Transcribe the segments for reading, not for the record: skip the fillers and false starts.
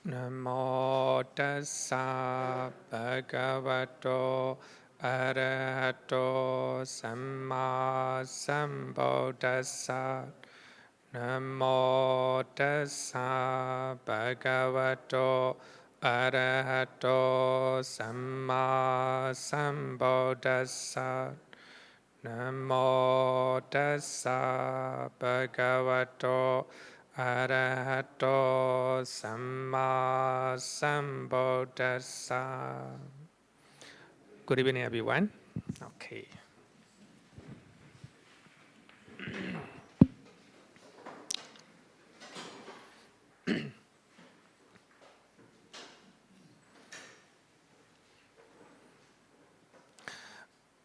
Namo tassa bhagavato arahato samma sambuddhassa. Namo tassa bhagavato arahato samma sambuddhassa. Namo tassa bhagavato arahato samma sambuddhassa. Good evening, everyone. Okay.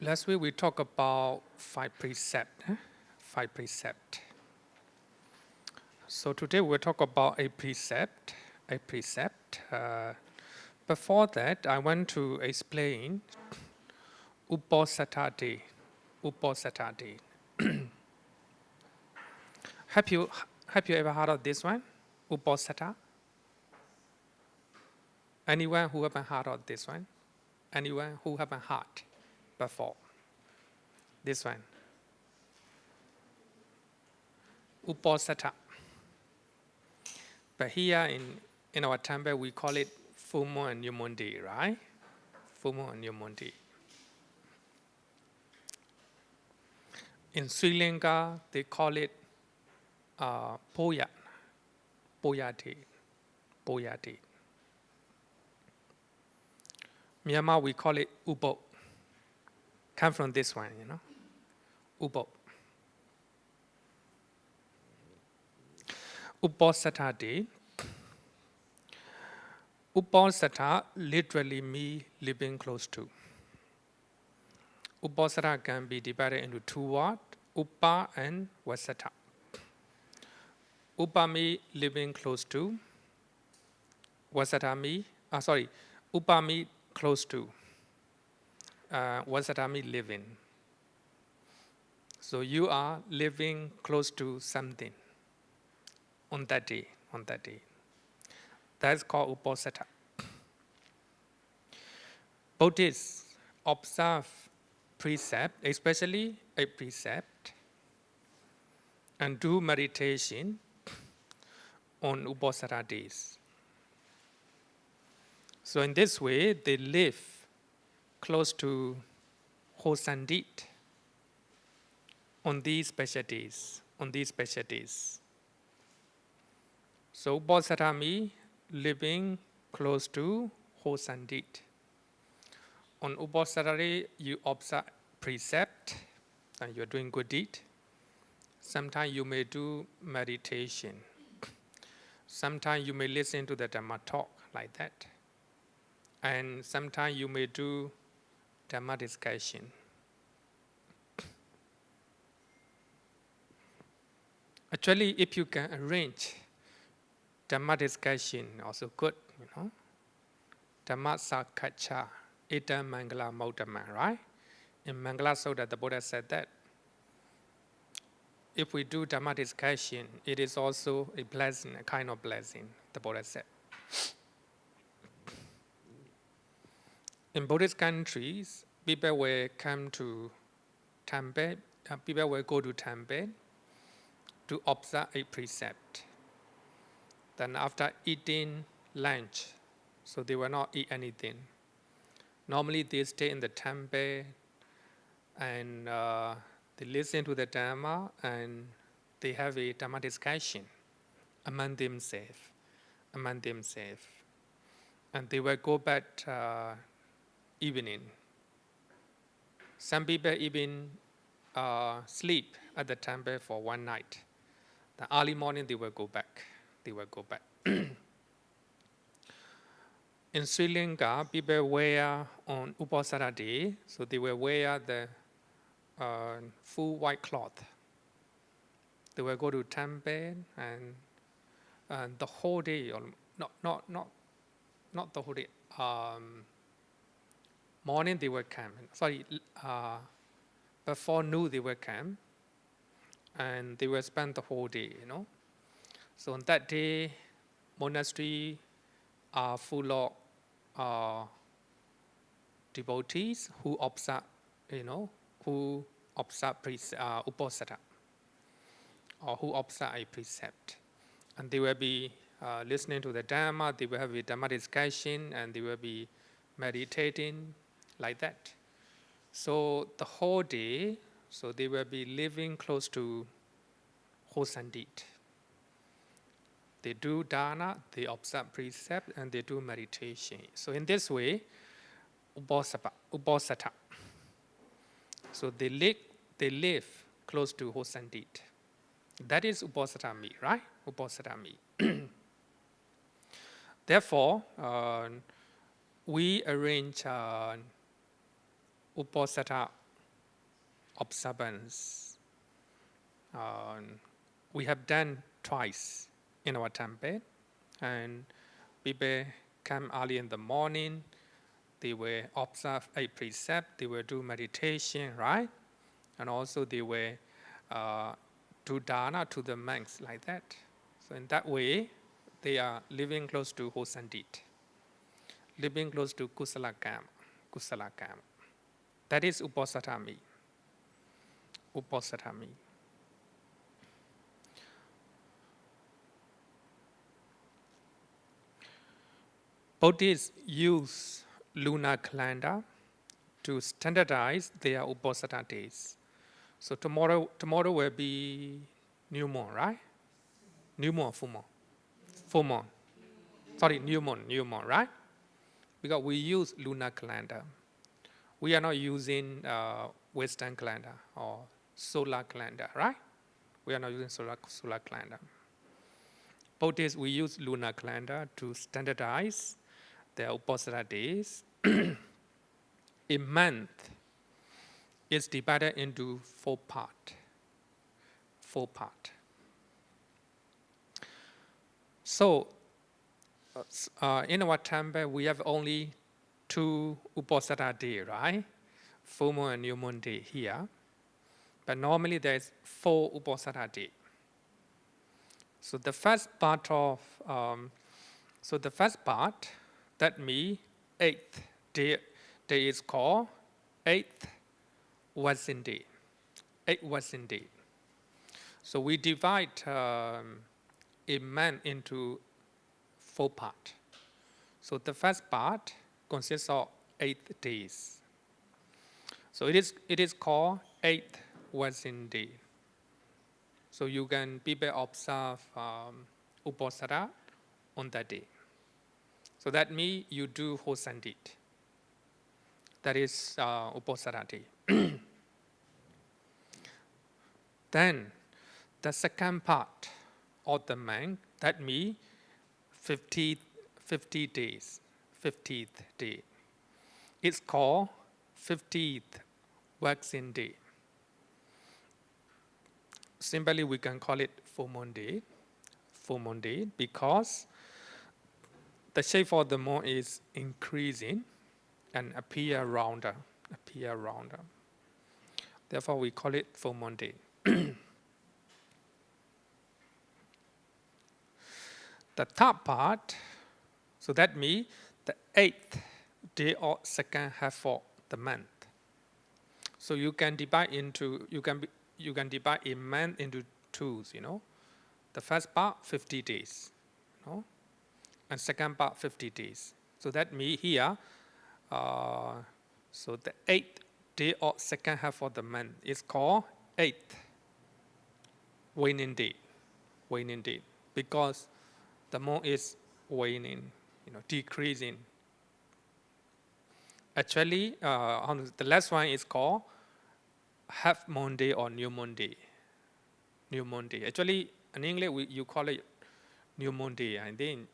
Last week we talked about 5 precepts. 5 precepts. So today we'll talk about a precept. Before that, I want to explain Uposatha. Have you ever heard of this one? Uposatha? Anyone who haven't heard of this one? Anyone who haven't heard before? This one. Uposatha. But here in our temple we call it full moon and new moon day, right? Full moon and new moon day. In Sri Lanka they call it Poya day. Myanmar we call it Upo. Come from this one, Upo. Uposatha day. Uposatha literally means living close to. Uposatha can be divided into 2 words, upa and vasatha. Upa means living close to. Vasatha means, upa means close to. Vasatha means living. So you are living close to something on that day. That's called Uposatha. Buddhists observe precept, especially a precept, and do meditation on Uposatha days. So in this way, they live close to Hosandit on these special days. So Uposatha means living close to Hosandit. On Uposatha day, you observe precept and you are doing good deed. Sometimes you may do meditation. Sometimes you may listen to the Dhamma talk like that. And sometimes you may do Dhamma discussion. Actually, if you can arrange Dhamma discussion, also good, Dhamma sakkacha, ita mangala mautama, right? In Mangala Sutta, the Buddha said that if we do Dhamma discussion, it is also a blessing, a kind of blessing, the Buddha said. In Buddhist countries, people will come to temple, people will go to temple to observe a precept. Then after eating lunch, so they will not eat anything. Normally they stay in the temple and they listen to the Dhamma and they have a Dhamma discussion among themselves. And they will go back evening. Some people even sleep at the temple for one night. The early morning they will go back. In Sri Lanka, people wear on Uposatha day, so they will wear the full white cloth. They will go to temple and the whole day, or not the whole day. Morning they will come. Before noon they will come, and they will spend the whole day. So on that day, monastery are full of devotees who observe, who observe Uposatha, or who observe a precept. And they will be listening to the Dhamma, they will have a Dhamma discussion, and they will be meditating like that. So the whole day, so they will be living close to wholesome deed. They do dana, they observe precept, and they do meditation. So in this way, Uposatha. So they live close to wholesome deed. That is Uposatha me, right? Uposatha me. Therefore, we arrange Uposatha observance. We have done twice in our temple, and people come early in the morning, they will observe a precept, they will do meditation, right? And also they will do dana to the monks like that. So in that way, they are living close to wholesome deed, living close to kusala kama. That is Uposatha me. Uposatha me. Buddhists use lunar calendar to standardize their Uposatha days. So tomorrow will be new moon, right? New moon, full moon. Full moon. Sorry, new moon, right? Because we use lunar calendar. We are not using Western calendar or solar calendar, right? We are not using solar calendar. Buddhists, we use lunar calendar to standardize their Uposatha days. A month is divided into four parts. So, in our temple, we have only 2 Uposatha days, right? Full moon and new moon day here. But normally there's 4 Uposatha days. So the first part that means 8th day is called 8th Vasin day. 8th Vasin day. So we divide a month into 4 parts. So the first part consists of 8 days. So it is called 8th Vasin day. So you can people observe Uposatha on that day. So that means you do wholesome deed. That is Uposatha day. Then the second part of the month, that means 50 days, 50th day. It's called 50th Vasin day. Simply, we can call it full moon day, because the shape of the moon is increasing and appear rounder. Therefore, we call it full moon day. The third part, so that means the 8th day or second half of the month. So you can divide a month into 2s, The first part, 50 days, and second part, 50 days. So that means here, so the 8th day or second half of the month is called 8th waning day, because the moon is waning, decreasing. Actually, the last one is called half moon day or new moon day. Actually, in English, you call it new moon day. And then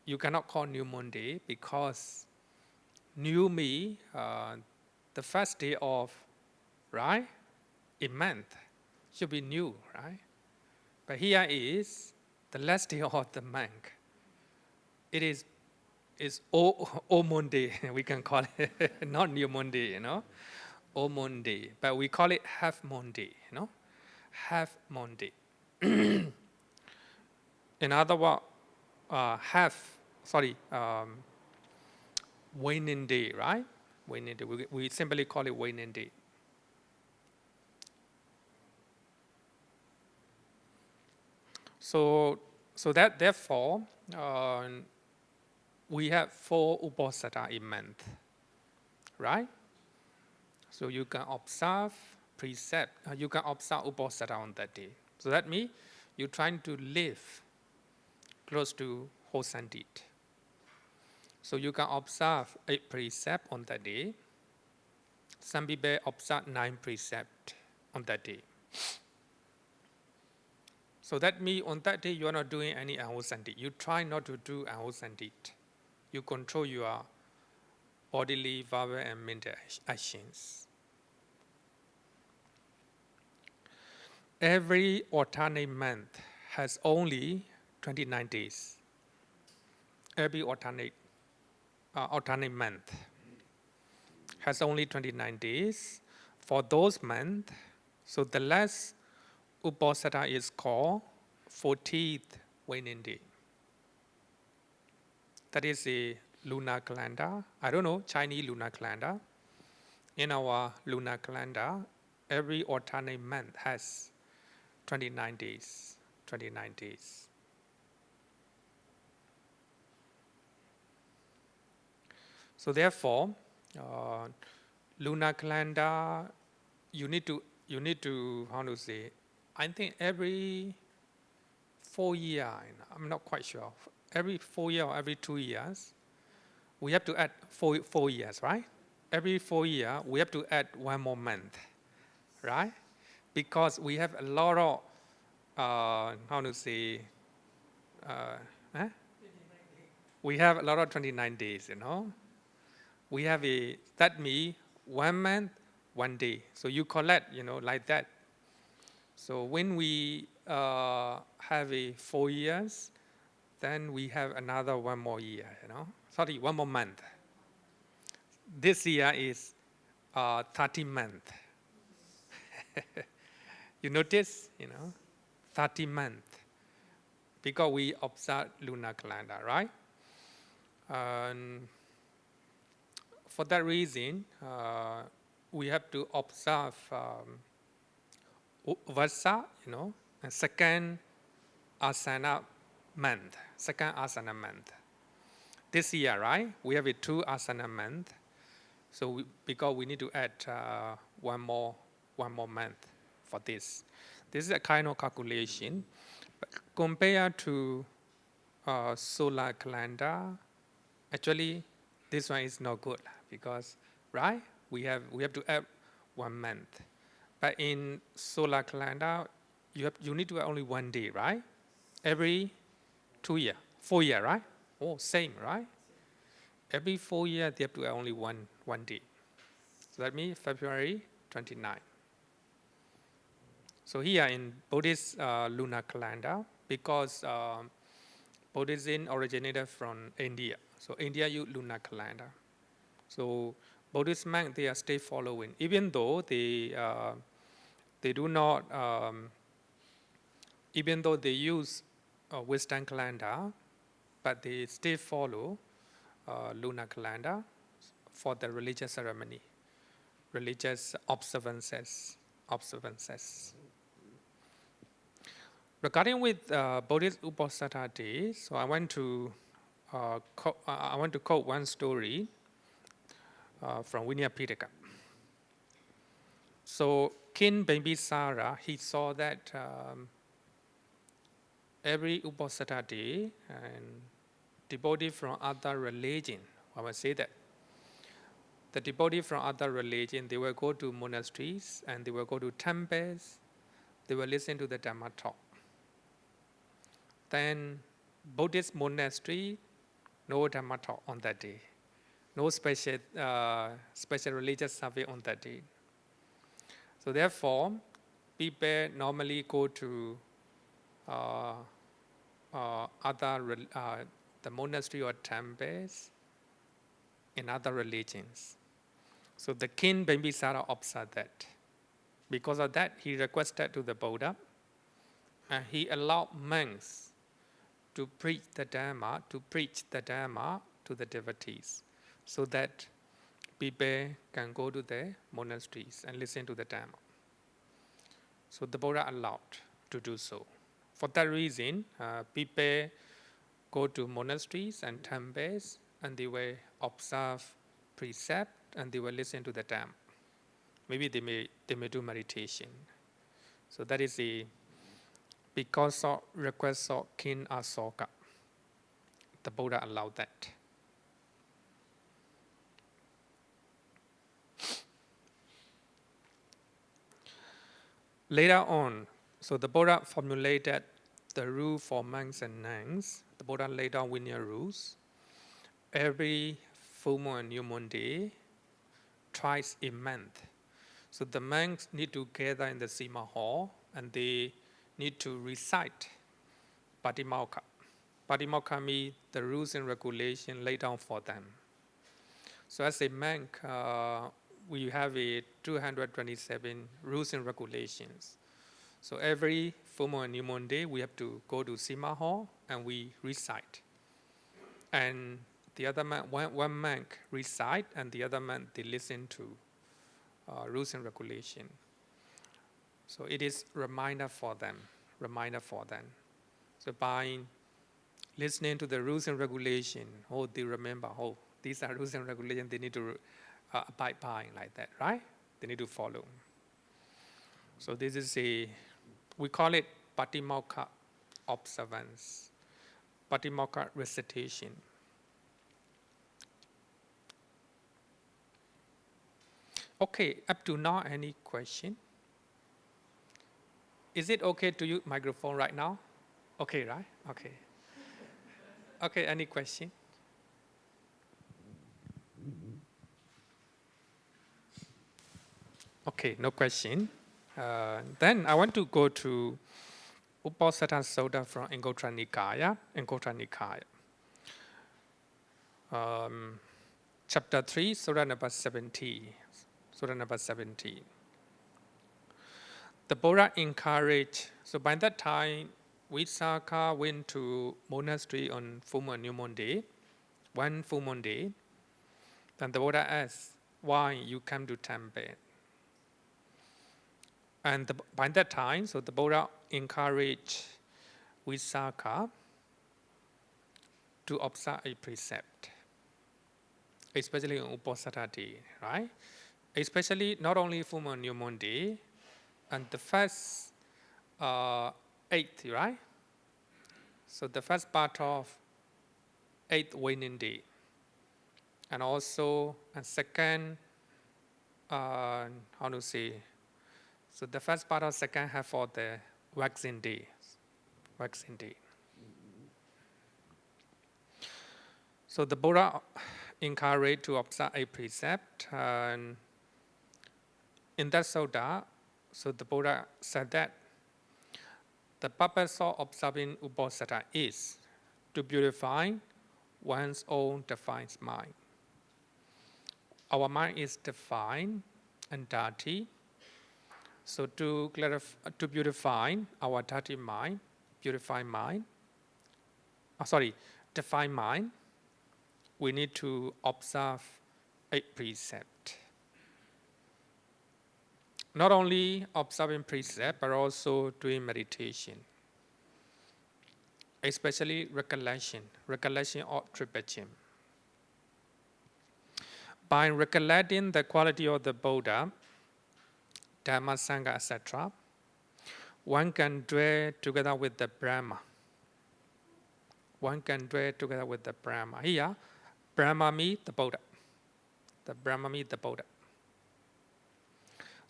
you cannot call new moon day because new means the first day of, right, a month should be new, right? But here is the last day of the month. It is old moon day, we can call it, not new moon day, old moon day, but we call it half moon day, half moon day. In other words, half waning day, right? Waning day. We simply call it waning day. So that therefore we have 4 Uposatha a month, right? So you can observe precept. You can observe Uposatha on that day. So that means you're trying to live close to wholesome deed. So you can observe 8 precepts on that day. Some people observe 9 precepts on that day. So that means on that day you are not doing any unwholesome deed. You try not to do unwholesome deed. You control your bodily, verbal, and mental actions. Every alternate month has only 29 days. Every alternate month has only 29 days. For those months, so the last Uposatha is called 14th waning day. That is a lunar calendar. I don't know, Chinese lunar calendar. In our lunar calendar, every alternate month has 29 days. 29 days. So therefore, lunar calendar, you need to how to say, I think every 4 years, I'm not quite sure. Every 4 years or every 2 years, we have to add 4 years, right? Every 4 years, we have to add 1 more month, right? Because we have a lot of, how to say, we have a lot of 29 days, We have that means 1 month, 1 day. So you collect, like that. So when we have 4 years, then we have another 1 more year, 1 more month. This year is 30 months. You notice, 30 months. Because we observe lunar calendar, right? And for that reason, we have to observe Vasa, second asana month. This year, right? We have 2 asana month. So because we need to add 1 more month for this. This is a kind of calculation. But compared to solar calendar, actually this one is not good because, right? We have to add 1 month. But in solar calendar, you need to add only 1 day, right? Every 2 years, 4 years, right? Oh, same, right? Every 4 years, they have to add only one day. So that means February 29. So here in Buddhist lunar calendar, because Buddhism originated from India. So India use lunar calendar. So Buddhist monks, they are still following, even though they do not, even though they use Western calendar, but they still follow lunar calendar for the religious ceremony, religious observances. Regarding with Buddhist Uposatha Day, so I want to quote one story from Vinaya Pitaka. So King Bimbisara, he saw that every Uposatha Day and devotee from other religion, I would say that the devotee from other religion, they will go to monasteries and they will go to temples, they will listen to the Dhamma talk. Then Buddhist monastery, no Dhamma talk on that day. No special religious service on that day. So therefore, people normally go to the monastery or temples in other religions. So the king Bimbisara observed that. Because of that, he requested to the Buddha, and he allowed monks to preach the Dhamma to the devotees, so that people can go to the monasteries and listen to the Dhamma. So the Buddha allowed to do so. For that reason, people go to monasteries and temples, and they will observe precept and they will listen to the Dhamma. Maybe they may do meditation. So that is because of request of King Asoka, the Buddha allowed that. Later on, so the Buddha formulated the rule for monks and nuns. The Buddha laid down Vinaya rules. Every full moon and new moon day, twice a month. So the monks need to gather in the Sīla hall and they need to recite Patimokkha. Patimokkha means the rules and regulations laid down for them. So as a monk, we have a 227 rules and regulations. So every full moon and new moon day, we have to go to Sīla hall and we recite. And the other monk, one monk recite, and the other monk they listen to rules and regulation. So it is reminder for them. So by listening to the rules and regulation, they remember, these are rules and regulations they need to abide by, like that, right? They need to follow. So this is we call it Patimokkha observance, Patimokkha recitation. Okay, up to now, any question? Is it okay to use microphone right now? Okay, right? Okay. Okay, any question? Okay, no question. Then I want to go to Uposatha Sutta from Anguttara Nikaya. Chapter 3, Sutta number 70. The Buddha encouraged, so by that time, Visakha went to monastery on full moon, new moon day, one full moon day. Then the Buddha asked, why you come to temple? And by that time, so the Buddha encouraged Visakha to observe a precept, especially on Uposatha day, right? Especially not only full moon, new moon day, and the first 8th, right? So the first part of 8th waning day, and also a second, so the first part of second half of the waxing day. So the Buddha encouraged to observe a precept, and in that sutta, so the Buddha said that the purpose of observing Uposatha is to purify one's own defined mind. Our mind is defined and dirty. So to purify our dirty mind, defined mind, we need to observe 8 precepts. Not only observing precept, but also doing meditation, especially recollection of tripachim. By recollecting the quality of the Buddha, Dhamma, Sangha, etc., one can dwell together with the Brahma. Here, Brahma means the Buddha.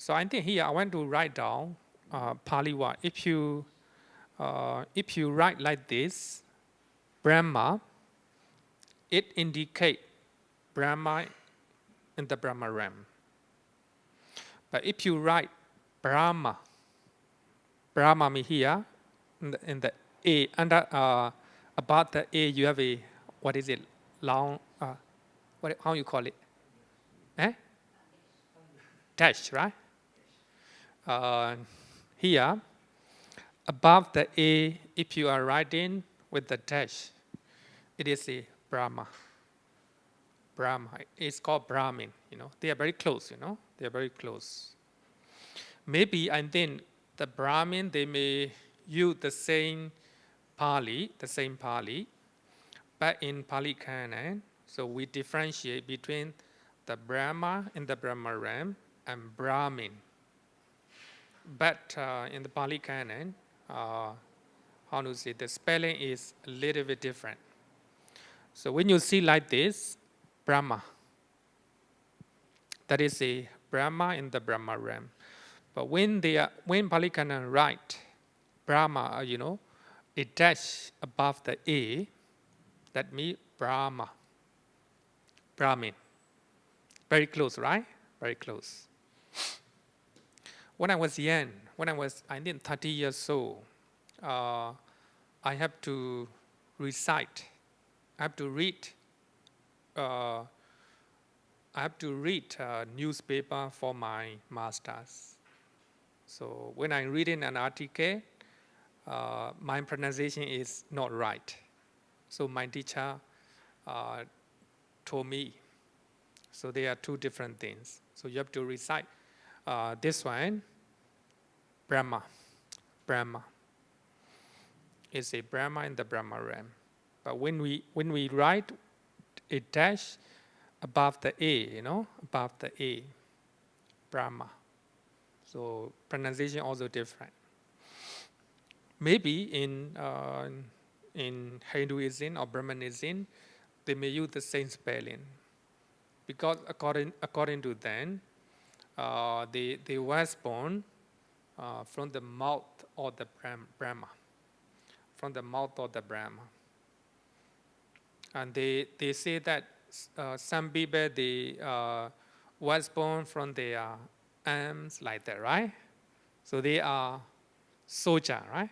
So I think here I want to write down Pali word. If you write like this, Brahma, it indicates Brahma in the Brahma realm. But if you write Brahma means here in the A under about the A you have a long how you call it? Dash, right? Here, above the A, if you are writing with the dash, it is a Brahma. Brahma. It's called Brahmin. They are very close. They are very close. Maybe I think the Brahmin, they may use the same Pali, but in Pali Canon, so we differentiate between the Brahma in the Brahma realm and Brahmin. But in the Pali Canon, the spelling is a little bit different. So when you see like this, Brahma, that is a Brahma in the Brahma realm. But when Pali Canon write Brahma, a dash above the A, that means Brahma, Brahmin. Very close, right? Very close. When I was young, I think 30 years old, I have to recite. I have to read newspaper for my masters. So when I'm reading an article, my pronunciation is not right. So my teacher told me. So they are two different things. So you have to recite this one, Brahma. Brahma is a Brahma in the Brahma realm. But when we write a dash above the A, above the A, Brahma. So pronunciation also different. Maybe in Hinduism or Brahmanism, they may use the same spelling, because according to them, they was born from the mouth of the Brahma, from the mouth of the Brahma, and they say that some people they was born from their arms like that, right? So they are soldier, right?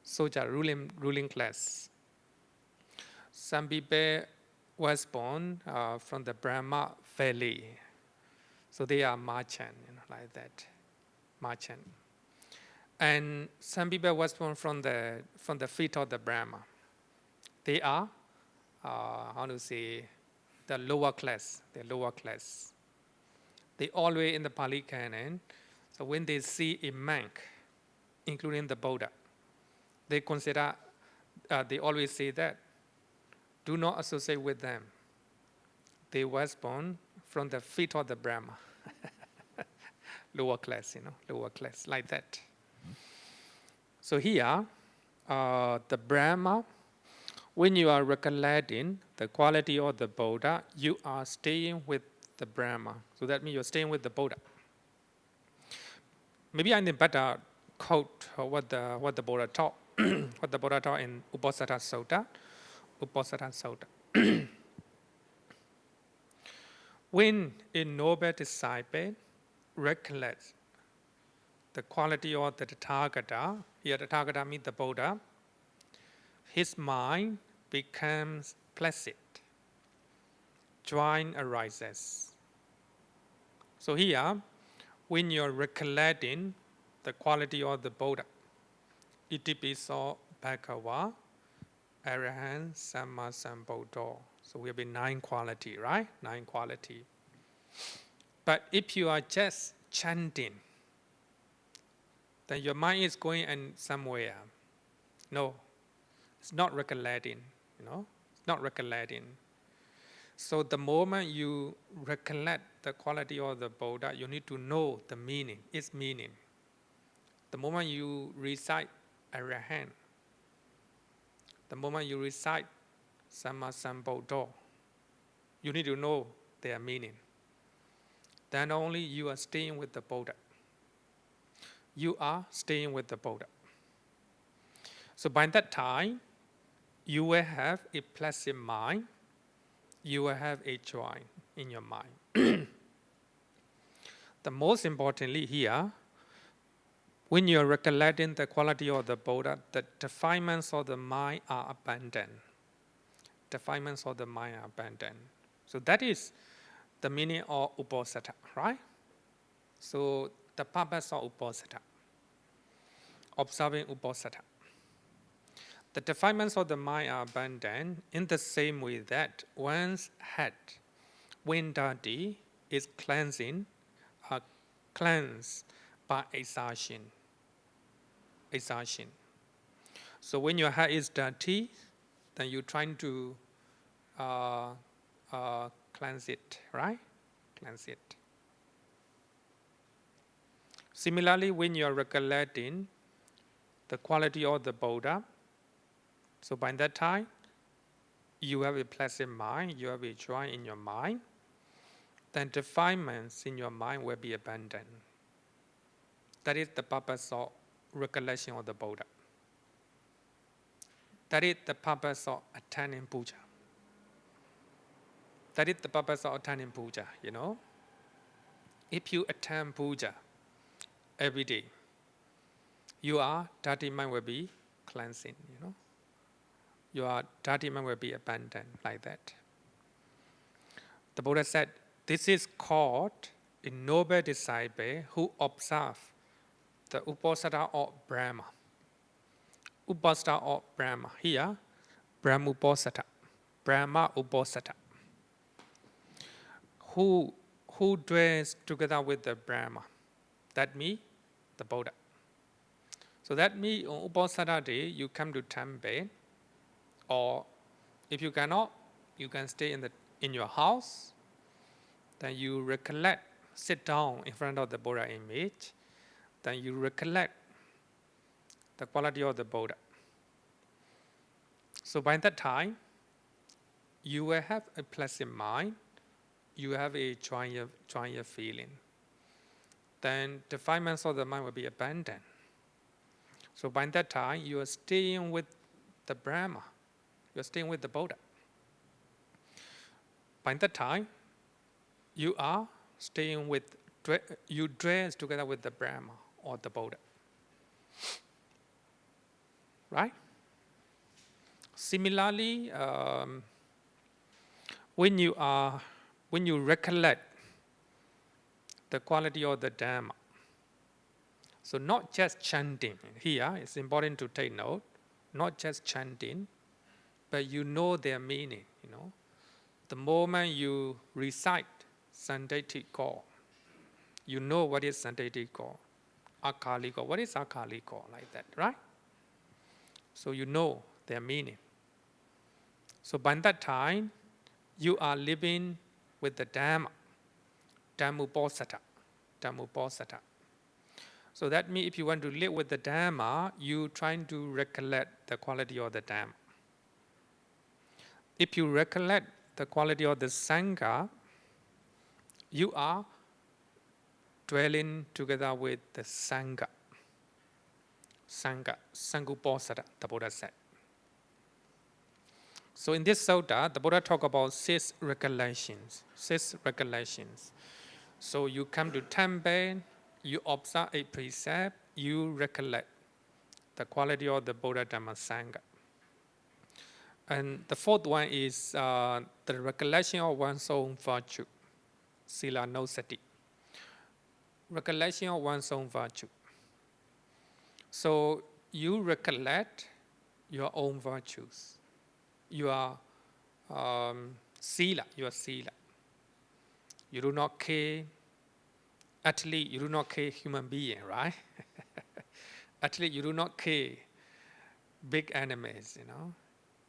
Soldier, ruling class. Some people was born from the Brahma valley, so they are merchant, like that, merchant. And some people was born from the feet of the Brahma. They are, the lower class. The lower class. They always in the Pali Canon. So when they see a monk, including the Buddha, they consider. They always say that, do not associate with them. They was born from the feet of the Brahma. Lower class, lower class, like that. So here, the Brahma, when you are recollecting the quality of the Buddha, you are staying with the Brahma. So that means you're staying with the Buddha. Maybe I need better quote what the Buddha taught. What the Buddha taught in Uposatha Sutta. Uposatha Sutta. When a noble disciple recollects the quality of the Tathagata, here the Tathagata means the Buddha, his mind becomes placid. Joy arises. So here, when you're recollecting the quality of the Buddha, Itipiso Bhagava Arahant Samma Sambuddho. So we have 9 quality, right? 9 quality. But if you are just chanting, then your mind is going in somewhere. No, it's not recollecting, it's not recollecting. So the moment you recollect the quality of the Buddha, you need to know the meaning, its meaning. The moment you recite Arahant, the moment you recite Samma Sambuddho, you need to know their meaning. Then only you are staying with the Buddha. You are staying with the Buddha. So by that time, you will have a placid mind. You will have a joy in your mind. The most importantly here, when you are recollecting the quality of the Buddha, the defilements of the mind are abandoned. Defilements of the mind are abandoned. So that is the meaning of Uposatha, right? So the purpose of Uposatha, observing Uposatha. The defilements of the mind are abandoned in the same way that one's head, when dirty, is cleansed by exertion. So when your head is dirty, then you're trying to cleanse it, right? Cleanse it. Similarly, when you're recollecting the quality of the Buddha, so by that time, you have a pleasant mind, you have a joy in your mind, then defilements in your mind will be abandoned. That is the purpose of recollection of the Buddha. That is the purpose of attending puja. That is the purpose of attending puja, you know. If you attend puja every day, your dirty mind will be cleansing, you know. Your dirty mind will be abandoned like that. The Buddha said, this is called a noble disciple who observe the Uposatha of Brahma. Uposatha of Brahma. Here, Brahma Uposatha. Brahma Uposatha. Who dwells together with the Brahma. That means the Buddha. So that means on Uposatha day, you come to temple, or if you cannot, you can stay in your house. Then you recollect, sit down in front of the Buddha image. Then you recollect the quality of the Buddha. So by that time, you will have a pleasant mind. You have a joyous feeling. Then the defilements of the mind will be abandoned. So by that time, you are staying with the Brahma. You are staying with the Buddha. By that time, you are staying with, you dress together with the Brahma or the Buddha. Right? Similarly, when you recollect the quality of the Dhamma, so not just chanting, here it's important to take note, not just chanting, but you know their meaning, you know. The moment you recite Sandaitikko, you know what is Sandaitikko, Akaliko, what is Akaliko, like that, right? So you know their meaning. So by that time, you are living with the Dhamma, Dhammuposatha. So that means if you want to live with the Dhamma, you trying to recollect the quality of the Dhamma. If you recollect the quality of the Sangha, you are dwelling together with the Sangha. Sanguposatha, the Buddha said. So in this sutta, the Buddha talk about 6 recollections. So you come to temple, you observe 8 precepts, you recollect the quality of the Buddha Dhamma Sangha. And the 4th one is the recollection of one's own virtue, Sīla ca-anussati. Recollection of one's own virtue. So you recollect your own virtues. You are Sīla, You do not care, athlete, you do not care human being, right? Athlete, you do not care big enemies, you know.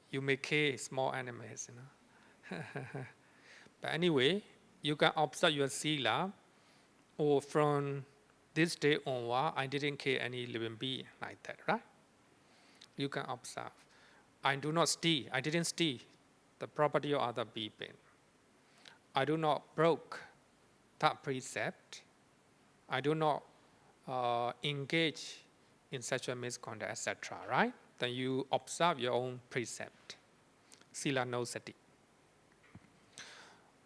You may care small enemies, you know. But anyway, you can observe your Sīla, or from this day onward, I didn't care any living being like that, right? You can observe. I do not steal. I didn't steal the property of other people. I do not broke that precept. I do not engage in such a misconduct, etc. Right? Then you observe your own precept, Sīla ca-anussati.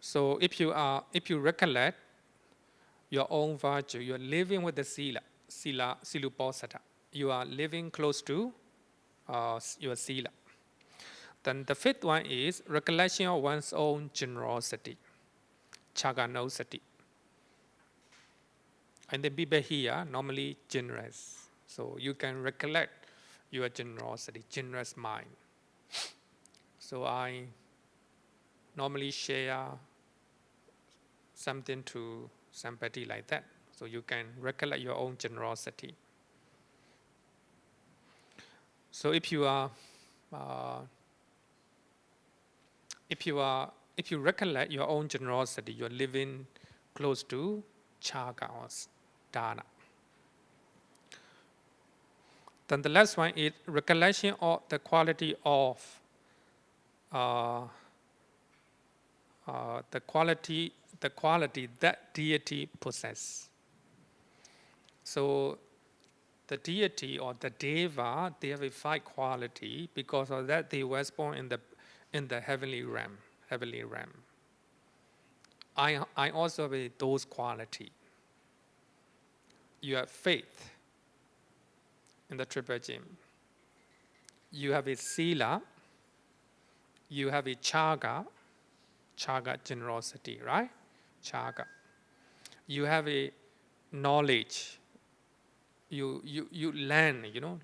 So if you recollect your own virtue, you are living with the Sīluposatha. You are living close to your Sīla. Then the 5th one is recollection of one's own generosity, ca-anussati. And the people here normally generous. So you can recollect your generosity, generous mind. So I normally share something to somebody like that, so you can recollect your own generosity. So if you recollect your own generosity, you're living close to ca or dana. Then the last one is recollection of the quality of the quality that deity possess. So the deity or the deva, they have a 5 quality. Because of that, they were born in the heavenly realm. I also have those qualities. You have faith in the triple gem. You have a Sīla. You have a ca generosity, right? Ca. You have a knowledge. You learn, you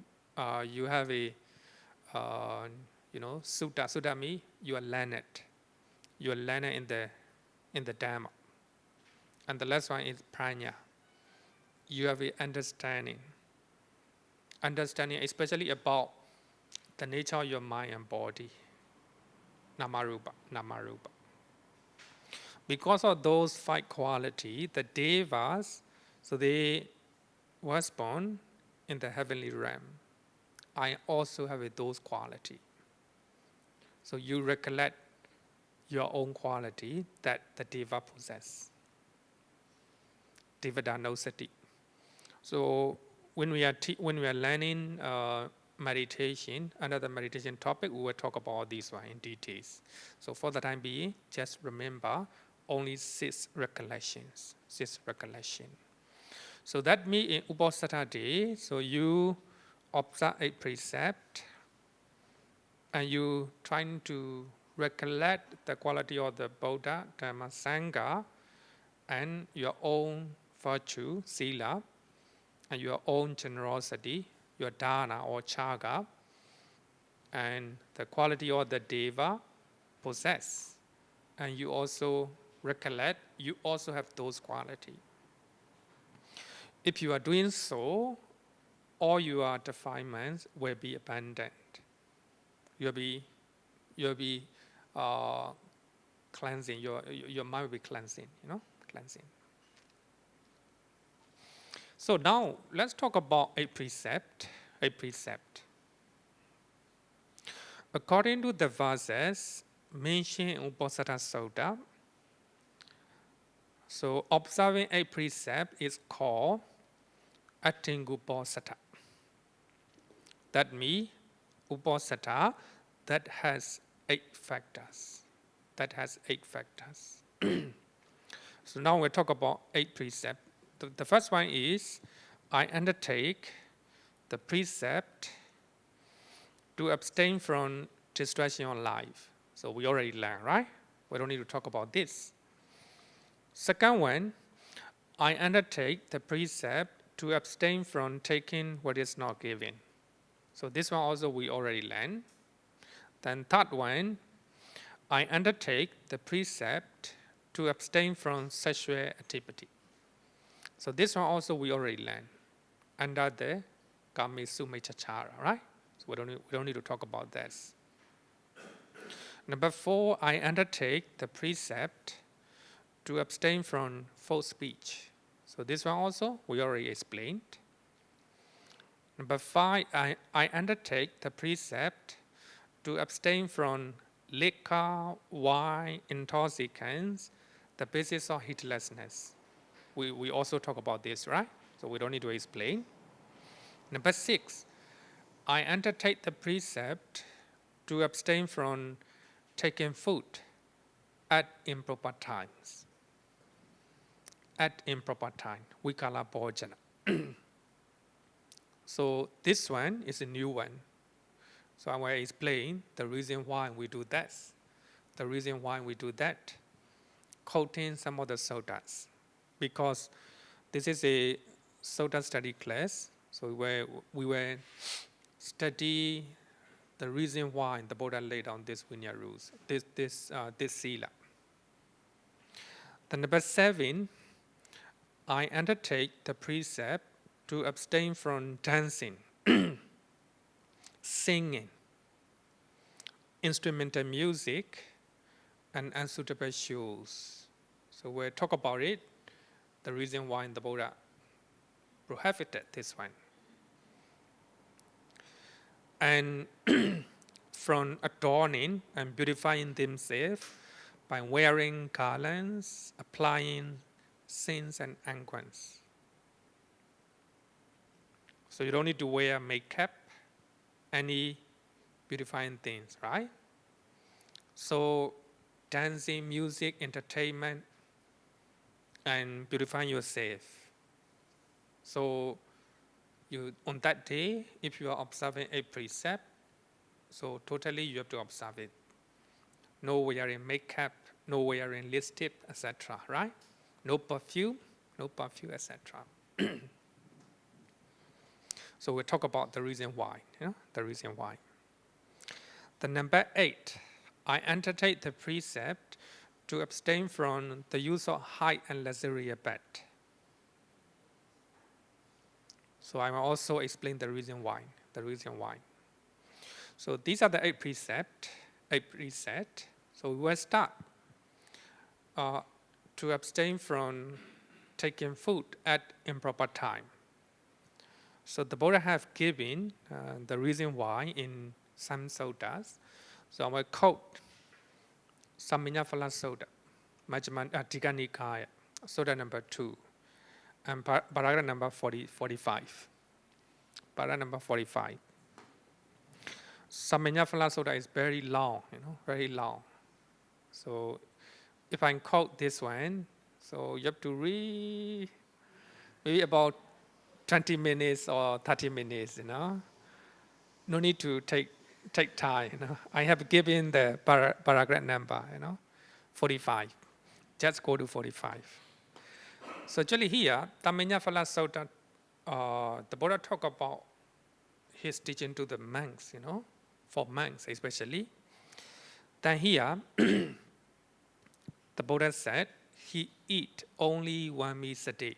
have a sutta means you are learned. You are learned in the Dhamma. And the last one is prajna. You have a understanding especially about the nature of your mind and body. Namarupa. Because of those 5 qualities, the devas, so they was born in the heavenly realm. I also have those qualities. So you recollect your own quality that the deva possess. Devadanussati. So when we are learning meditation, another meditation topic, we will talk about this one in details. So for the time being, just remember only 6 recollections. So that means in Uposatha day, so you observe 8 precepts, and you trying to recollect the quality of the Buddha, Dhamma, Sangha, and your own virtue, Sīla, and your own generosity, your dana or ca, and the quality of the deva possess. And you also recollect, you also have those qualities. If you are doing so, all your defilements will be abandoned. You'll be cleansing, your mind will be cleansing, cleansing. So now let's talk about 8 precepts. According to the verses mentioned in Uposatha Sutta, so observing 8 precepts is called Uposatha. That means Uposatha that has 8 factors. So now we'll talk about 8 precepts. The first one is, I undertake the precept to abstain from distraction of life. So we already learned, right? We don't need to talk about this. Second one, I undertake the precept to abstain from taking what is not given. So this one also we already learned. Then third one, I undertake the precept to abstain from sexual activity. So this one also we already learned under the Kamesumechachara, right? So we don't need to talk about this. Number 4, I undertake the precept to abstain from false speech. So this one also we already explained. Number 5, I undertake the precept to abstain from liquor, wine, intoxicants, the basis of heedlessness. We also talk about this, right? So we don't need to explain. Number 6, I undertake the precept to abstain from taking food at improper times. We call it bhojana. So this one is a new one. So I will explain the reason why we do this, the reason why we do that, quoting some of the suttas. Because this is a sutta study class, so we were study the reason why the Buddha laid down these Vinaya rules, this Sīla. Then number 7, I undertake the precept to abstain from dancing, singing, instrumental music, and unsuitable shoes. So we'll talk about it, the reason why the Buddha prohibited this one. And from adorning and beautifying themselves by wearing garlands, applying scents and unguents. So you don't need to wear makeup, any beautifying things, right? So dancing, music, entertainment, and beautifying yourself. So you, on that day, if you are observing a precept, so totally you have to observe it. No wearing makeup, no wearing lipstick, etc., right? No perfume, etc. So we'll talk about the reason why, the reason why. The number 8, I undertake the precept to abstain from the use of high and luxurious bed. So I will also explain the reason why, So these are the 8 precepts. So we will start to abstain from taking food at improper time. So the Buddha have given the reason why in some suttas. So I will quote Sammiññaphala Sutta, Majjhima Digha Nikāya, Sutta number 2, and paragraph number 45. Paragraph number 45. Sammiññaphala Sutta is very long, very long. So if I quote this one, so you have to read maybe about 20 minutes or 30 minutes, No need to take time, I have given the paragraph number, 45. Just go to 45. So actually here, Sammiññaphala Sutta, the Buddha talk about his teaching to the monks, for monks especially. Then here, the Buddha said he eat only 1 meal a day.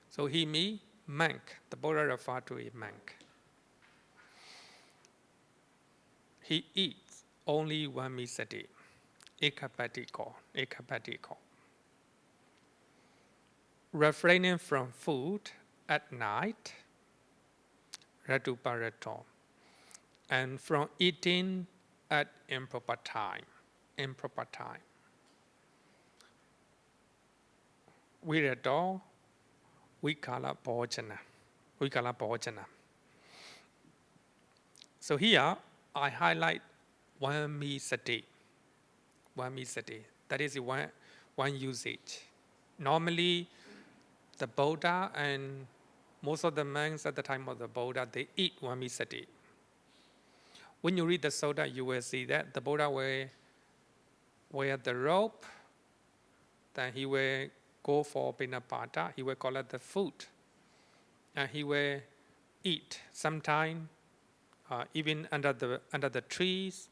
So he means monk. The Buddha referred to a monk. He eats only 1 meal a day. Ekapattiko. Refraining from food at night, Ratuparato, and from eating at improper time. Virato, Vikala Bhojana. So here, I highlight 1 meal a day. 1 meal a day. That is one usage. Normally, the Buddha and most of the monks at the time of the Buddha, they eat 1 meal a day. When you read the Sutta, you will see that the Buddha will wear the robe, then he will go for Pinapada, he will collect the food, and he will eat sometime even under the trees,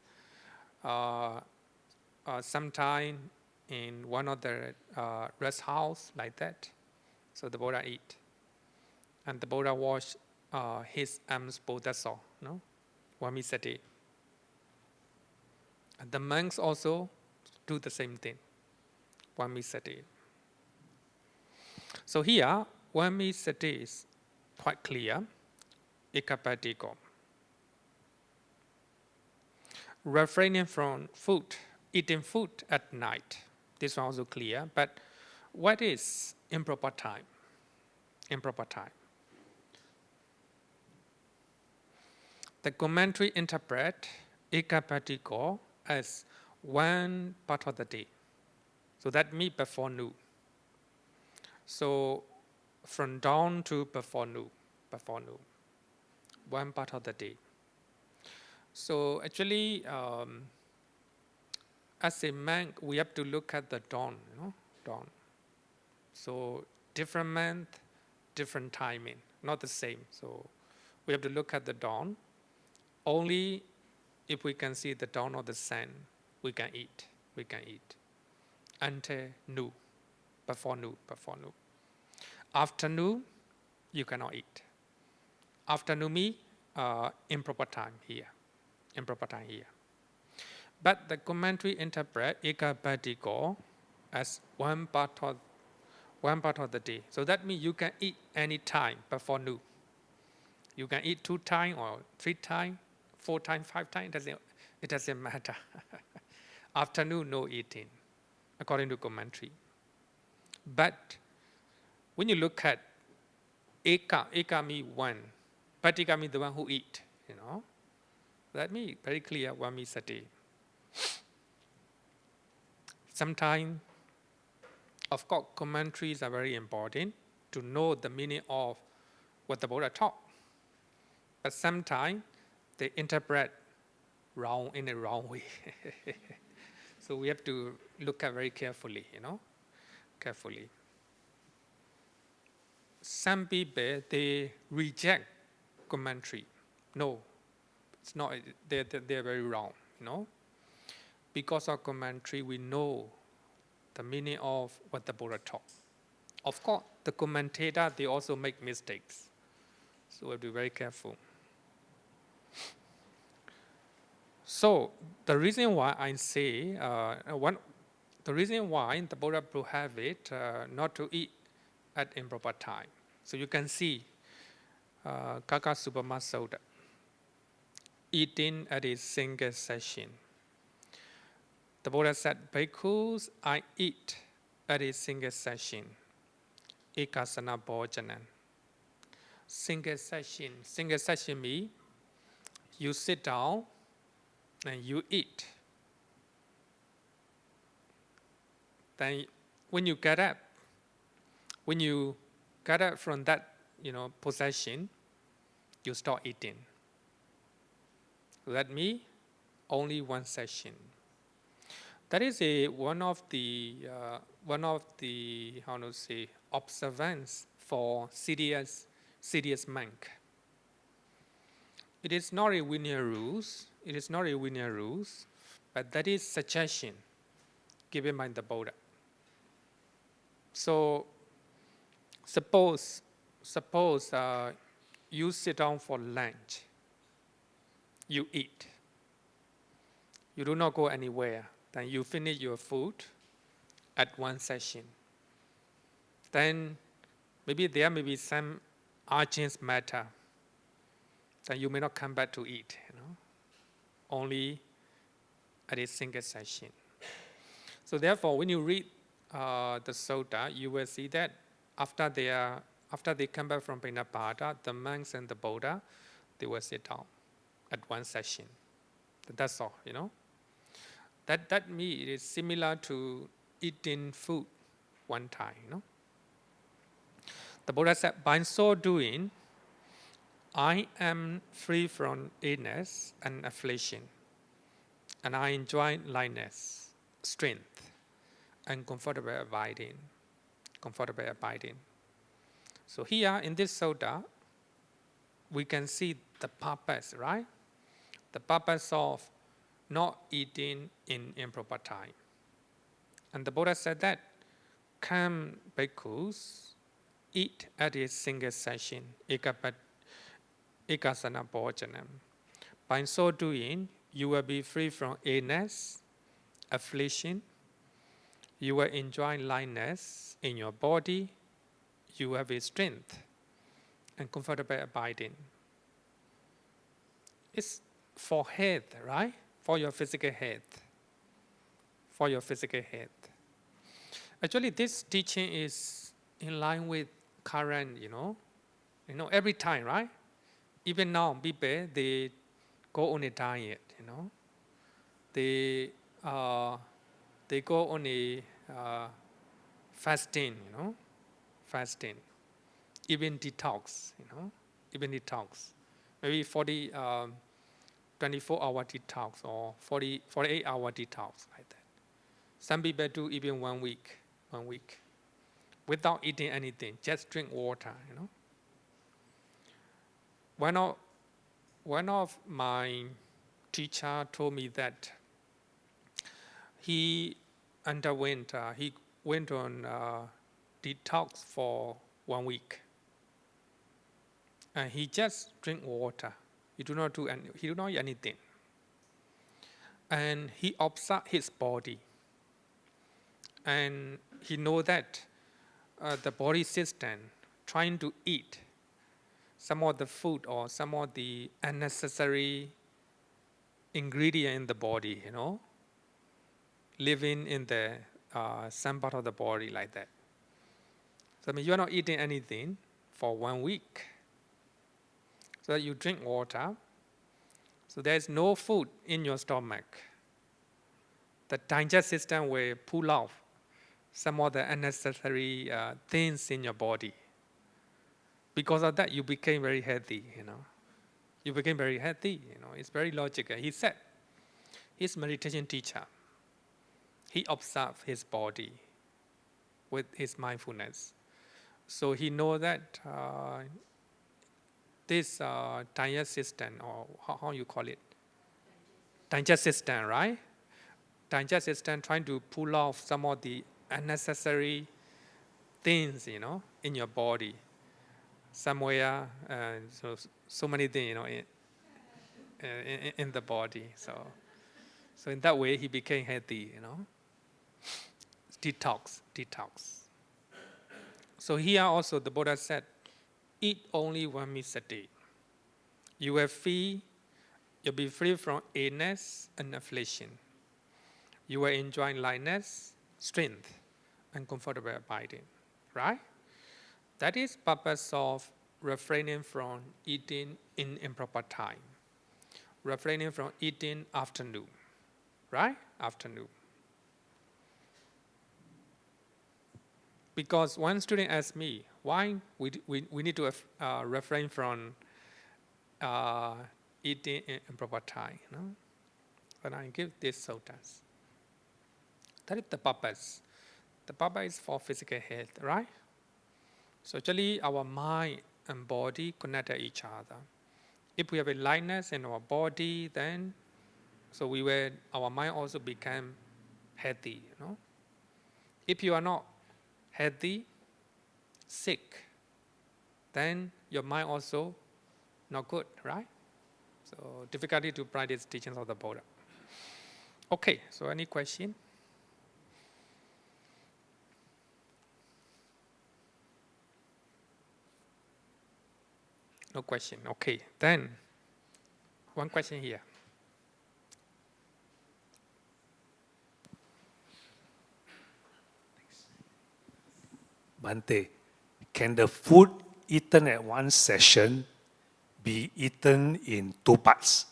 sometime in one of the rest house like that. So the Buddha eat, and the Buddha wash his arms both. That's all, 1 meal a day. And the monks also do the same thing, 1 meal a day. So here, 1 meal a day is quite clear. Ekapattiko. Refraining from food, eating food at night. This one also clear. But what is improper time? Improper time. The commentary interpret Ekapattiko as 1 part of the day. So that means before noon. So from dawn to before noon, 1 part of the day. So actually, as a monk, we have to look at the dawn, dawn. So different month, different timing, not the same. So we have to look at the dawn. Only if we can see the dawn or the sun, we can eat. We can eat. Until noon, before noon. After noon, you cannot eat. After noon means improper time here. But the commentary interpret ekabadiko as one part of the day. So that means you can eat any time before noon. You can eat 2 times or 3 times, 4 times, 5 times. It doesn't matter. Afternoon, no eating, according to commentary. But when you look at eka means one. Patika means the one who eat. That means very clear. One means a day. Sometimes, of course, commentaries are very important to know the meaning of what the Buddha taught. But sometimes they interpret wrong in a wrong way. So we have to look at very carefully, carefully. Some people, they reject commentary. No, it's not. They're very wrong, Because of commentary, we know the meaning of what the Buddha taught. Of course, the commentator, they also make mistakes. So we have to be very careful. So the reason why I say, the reason why the Buddha prohibit not to eat at improper time. So you can see Gītassara Sutta, eating at a single session. The Buddha said, Bhikkhus, I eat at a single session. Ekasana bhojanam. Single session means you sit down and you eat. Then when you get up from that possession, you start eating. So that means only one session. That is one of the observance for serious monk. It is not a linear rules. But that is suggestion given by the Buddha. So suppose you sit down for lunch, you eat. You do not go anywhere. Then you finish your food at one session. Then maybe there may be some urgent matter. Then you may not come back to eat. Only at a single session. So therefore, when you read the Sutta, you will see that after they come back from Venāgapura, the monks and the Buddha, they will sit down at one session. That's all, That means it is similar to eating food one time, The Buddha said, by so doing, I am free from illness and affliction, and I enjoy lightness, strength, and comfortable abiding. So here in this sutta, we can see the purpose, right? The purpose of not eating in improper time. And the Buddha said that, come bhikkhus, eat at a single session, ekasana bhojanam. By so doing, you will be free from illness, affliction. You will enjoy lightness in your body. You have a strength and comfortable abiding. It's for health, right? For your physical health. Actually, this teaching is in line with current, every time, right? Even now, people, they go on a diet, They go on a fasting, fasting. Even detox, Maybe 24-hour detox or 48-hour detox, like that. Some people do even 1 week, without eating anything, just drink water, one of my teacher told me that he went on detox for 1 week, and he just drink water. He do not eat anything, and he observe his body, and he know that the body system trying to eat some of the food or some of the unnecessary ingredient in the body, living in the some part of the body like that. So I mean, you are not eating anything for 1 week. So that you drink water. So there is no food in your stomach. The digestive system will pull off some of the unnecessary things in your body. Because of that, you became very healthy, You became very healthy, It's very logical. He said, his meditation teacher, he observed his body with his mindfulness. So he knows that this digestive system, or how you call it? Digestive system, right? Digestive system trying to pull off some of the unnecessary things, in your body. Somewhere, so many things, in the body. So in that way, he became healthy, Detox. So here also the Buddha said, eat only 1 meal a day. You will you'll be free from illness and affliction. You will enjoy lightness, strength, and comfortable abiding. Right? That is purpose of refraining from eating in improper time. Refraining from eating afternoon. Right? Afternoon. Because one student asked me, why we need to refrain from eating in improper time, And I give these suttas. That is the purpose. The purpose is for physical health, right? So actually our mind and body connect each other. If we have a lightness in our body, then our mind also become healthy, If you are not healthy, sick, then your mind also not good, right? So difficulty to practice teachings of the Buddha. Okay, so any question? No question. Okay, then one question here. Bhante, can the food eaten at one session be eaten in 2 parts?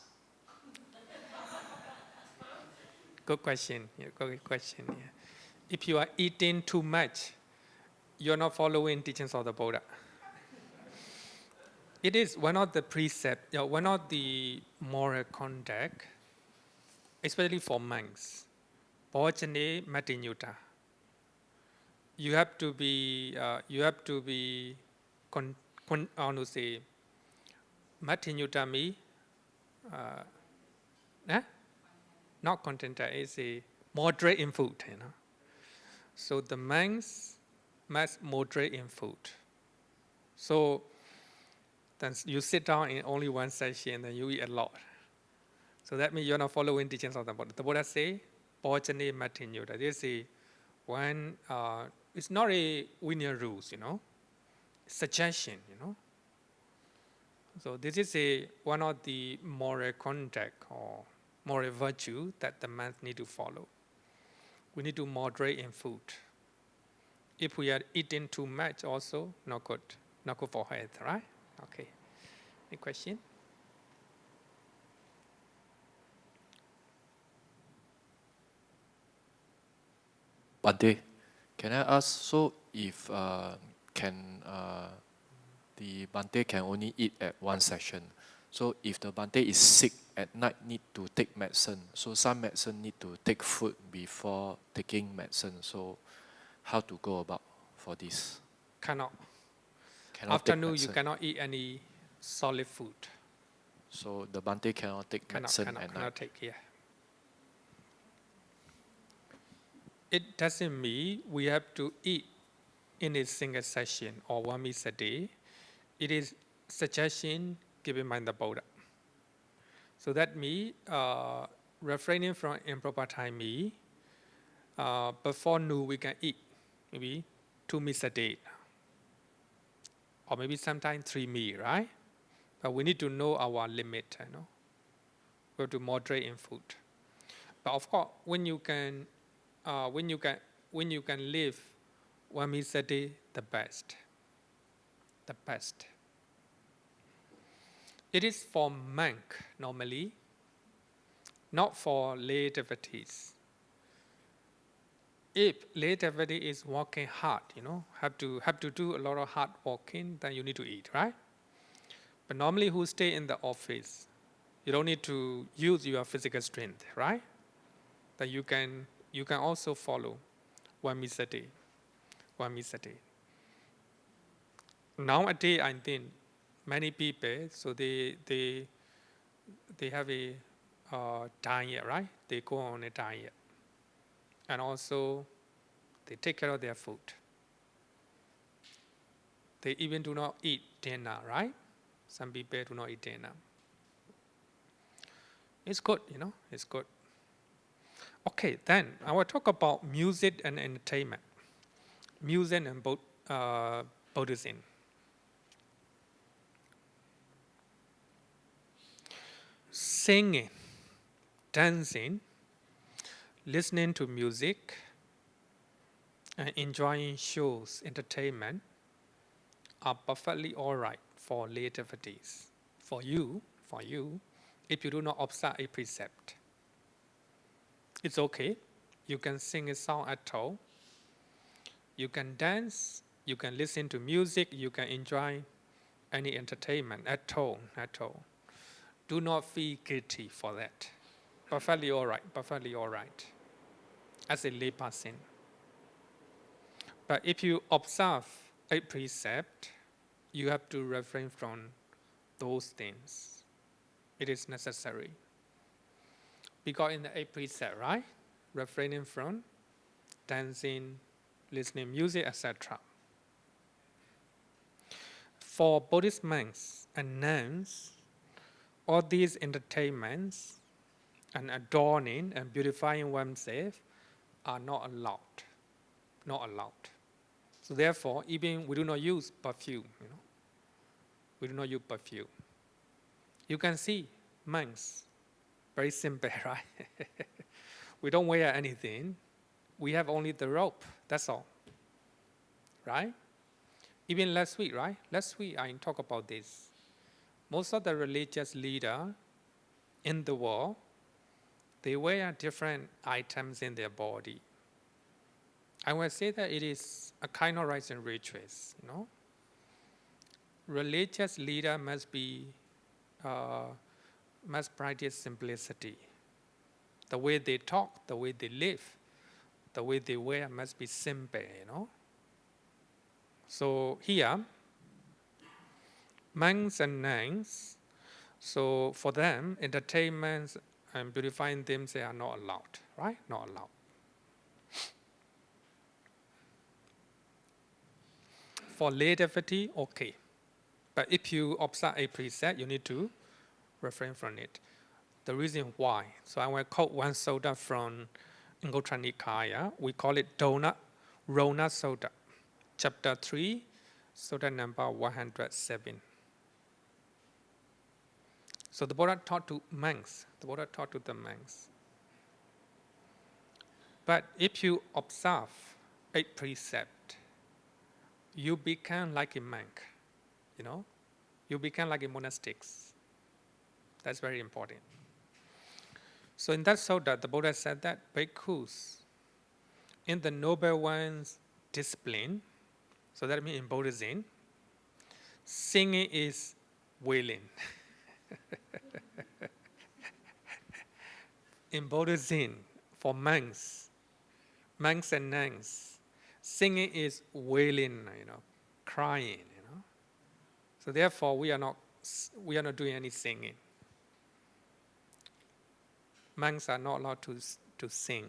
Good question. Good question. Yeah. If you are eating too much, you're not following teachings of the Buddha. It is one of the precepts, one of the moral conduct, especially for monks. Bhojane matinyuta. You have to be matinyuta means not contented, it's a moderate in food, So the monks must moderate in food. So then you sit down in only one session and then you eat a lot. So that means you're not following teachings of the Buddha. The Buddha say, Bhojane matinyuta. This is one, it's not a linear rules, suggestion, So this is one of the moral conduct or moral virtue that the monks need to follow. We need to moderate in food. If we are eating too much also, not good for health, right? Okay. Any question? Bhante, can I ask, so if the Bhante can only eat at one session, so if the Bhante is sick at night, need to take medicine, so some medicine need to take food before taking medicine, so how to go about for this? Cannot. Cannot Afternoon you cannot eat any solid food. So the Bhante cannot take medicine at night. Cannot take, yeah. It doesn't mean we have to eat in a single session or 1 meal a day. It is suggestion given by the Buddha. So that means refraining from improper time means before noon we can eat maybe 2 meals a day, or maybe sometimes 3 meals, right? But we need to know our limit. We have to moderate in food. But of course, when you can live 1 meal a day, the best. The best. It is for monk normally, not for lay devotees. If lay devotee is working hard, have to do a lot of hard working, then you need to eat, right? But normally who stay in the office, you don't need to use your physical strength, right? Then you can also follow 1 meal a day. 1 meal a day. Nowadays, I think many people, so they have a diet, right? They go on a diet. And also, they take care of their food. They even do not eat dinner, right? Some people do not eat dinner. It's good, it's good. Okay, then I will talk about music and entertainment. Music and Buddhism. Singing, dancing, listening to music, and enjoying shows, entertainment are perfectly all right for lay devotees. For you, if you do not observe a precept, it's okay. You can sing a song at all. You can dance. You can listen to music. You can enjoy any entertainment at all. Do not feel guilty for that. Perfectly all right. Perfectly all right. As a lay person. But if you observe a precept, you have to refrain from those things. It is necessary. Because in the 8 precepts, right? Refraining from dancing, listening music, etc. For Buddhist monks and nuns, all these entertainments and adorning and beautifying oneself are not allowed. Not allowed. So therefore, even we do not use perfume. We do not use perfume. You can see monks, very simple, right? We don't wear anything. We have only the robe. That's all. Right? Even last week, right? Last week I talked about this. Most of the religious leaders in the world, they wear different items in their body. I will say that it is a kind of rites and rituals, Religious leader must practice simplicity. The way they talk, the way they live, the way they wear must be simple, So here, monks and nuns, so for them, entertainments and beautifying things, they are not allowed, right? Not allowed. For lay devotee, okay. But if you observe a precept, you need to refrain from it. The reason why, so I will quote one sutta from Anguttara Nikaya. We call it Ruṇṇa Sutta, chapter 3, sutta number 107. So the Buddha taught to monks. The Buddha taught to the monks. But if you observe 8 precepts, you become like a monk, You become like a monastics. That's very important. So in that sutta, the Buddha said that bhikkhus, in the noble one's discipline, so that means in Buddhism, singing is willing. In Buddhism, for monks and nuns, singing is wailing, crying, So therefore, we are not we are not doing any singing. Monks are not allowed to sing.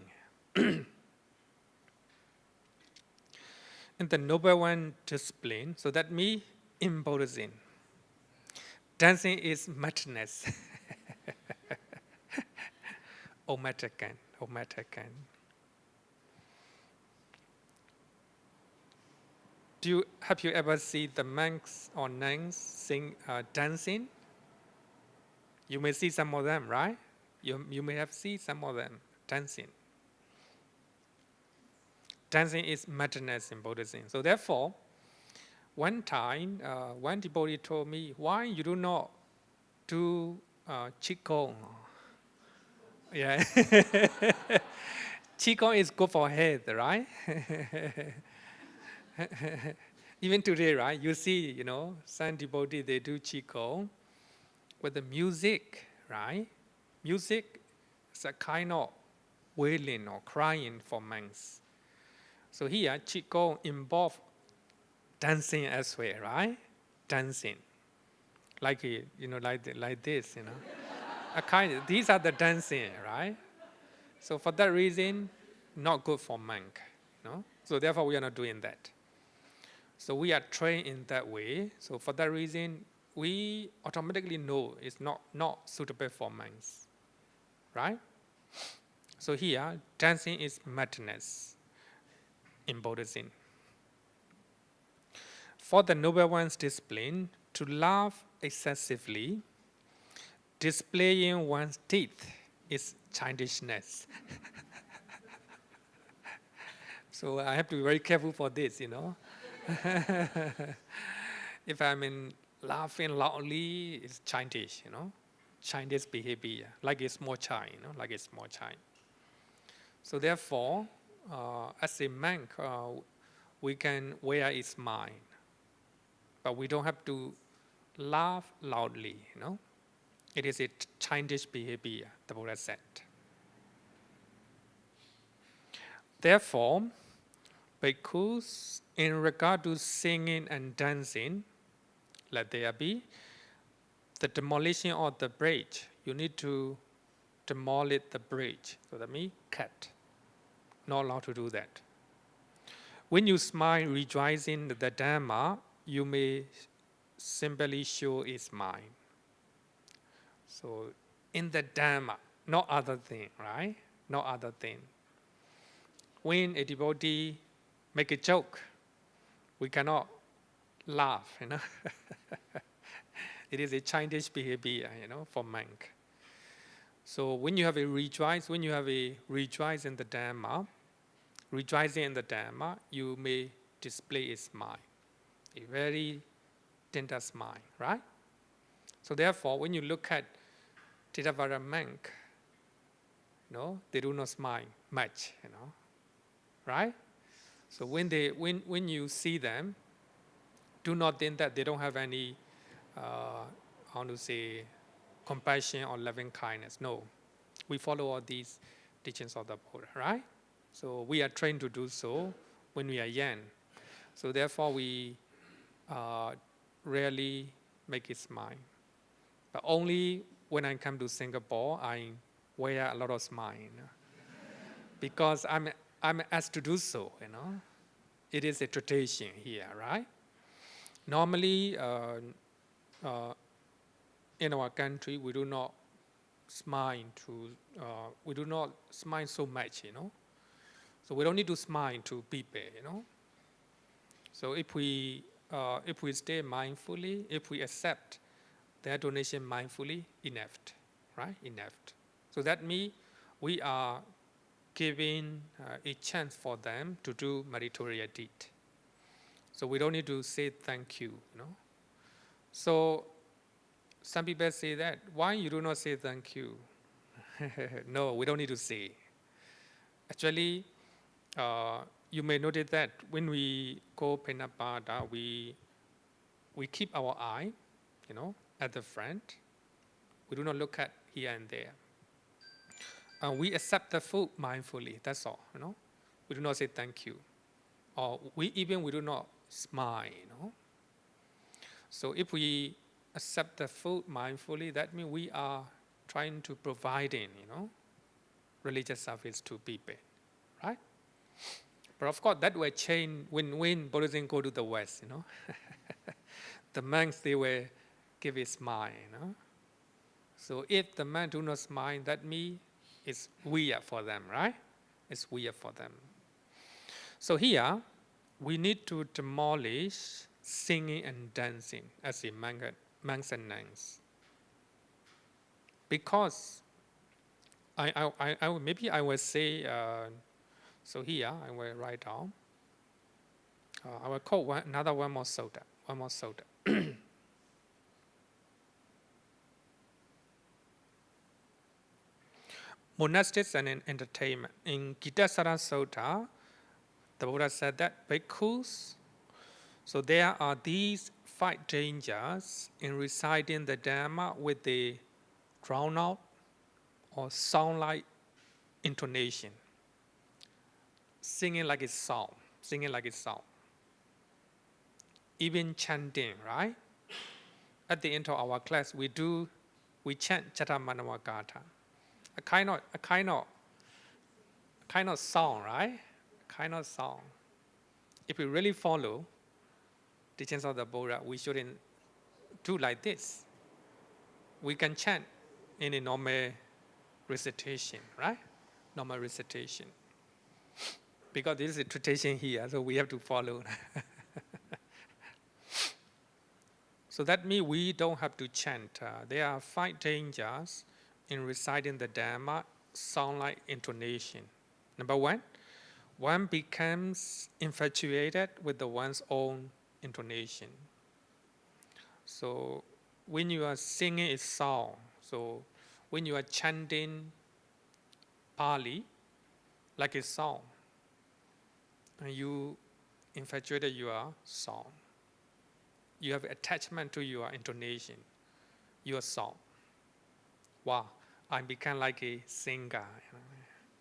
And the Noble One discipline, so that means in Buddhism, dancing is madness. Omatakan. Have you ever seen the monks or nuns dancing? You may see some of them, right? You may have seen some of them dancing. Dancing is madness in Buddhism. So therefore, one time, one devotee told me, why you do not do qigong? Yeah. Qigong is good for head, right? Even today, right? You see, some devotees, they do qigong with the music, right? Music is a kind of wailing or crying for monks. So here, qigong involves dancing as well, right? Dancing, like like this, these are the dancing, right? So for that reason, not good for monk, So therefore, we are not doing that. So we are trained in that way. So for that reason, we automatically know it's not suitable for monks, right? So here, dancing is madness in Buddhism. For the Noble One's discipline, to laugh excessively, displaying one's teeth is childishness. So I have to be very careful for this, If I'm laughing loudly, it's childish, Childish behavior, like a small child, like a small child. So therefore, as a monk, we can wear a smile, but we don't have to laugh loudly, It is a childish behavior, the Buddha said. Therefore, bhikkhus, in regard to singing and dancing, let there be the demolition of the bridge. You need to demolish the bridge. So that means cut. Not allowed to do that. When you smile rejoicing the Dhamma, you may simply show a smile. So in the Dhamma, no other thing, right? No other thing. When a devotee make a joke, we cannot laugh, It is a childish behavior, for monk. So when you have a rejoice in the Dhamma, you may display a smile, a very tender smile, right? So therefore, when you look at Theravada monk, they do not smile much, right? So when you see them, do not think that they don't have any, compassion or loving kindness. No, we follow all these teachings of the Buddha, right? So we are trained to do so when we are young. So therefore, we rarely make it smile. But only when I come to Singapore, I wear a lot of smile, because I'm asked to do so, It is a tradition here, right? Normally, in our country, we do not smile so much, So we don't need to smile to people, So if we stay mindfully, if we accept their donation mindfully, enough, right? Enough. So that means we are giving a chance for them to do meritorious deed. So we don't need to say thank you, So some people say that, why you do not say thank you? No, we don't need to say. Actually, you may notice that when we go Penapada, we keep our eye, at the front. We do not look at here and there. We accept the food mindfully, that's all, We do not say thank you. Or we do not smile, So if we accept the food mindfully, that means we are trying to providing, religious service to people, right? But of course, that will change when Buddhism go to the West, The monks, they will give a smile, So if the monks do not smile, that means it's weird for them, right? It's weird for them. So here, we need to demolish singing and dancing as a monks and nuns. Because maybe I will say, so here I will write down. I will quote another one more sutta. Monastics and entertainment. In Gītassara Sutta, the Buddha said that bhikkhus, so there are these 5 dangers in reciting the Dhamma with the drown out or sound-like intonation. Singing like a song. Even chanting, right? At the end of our class, we chant Chattamanavagatha. A kind of song, right? Kind of song. If we really follow teachings of the Buddha, we shouldn't do like this. We can chant in a normal recitation, right? Normal recitation. Because this is a tradition here, so we have to follow. So that means we don't have to chant. There are 5 dangers in reciting the Dhamma, sound like intonation. Number 1, one becomes infatuated with one's own intonation. So when you are singing a song, so when you are chanting Pali like a song, and you infatuated your song, you have attachment to your intonation, your song. Wow, I become like a singer.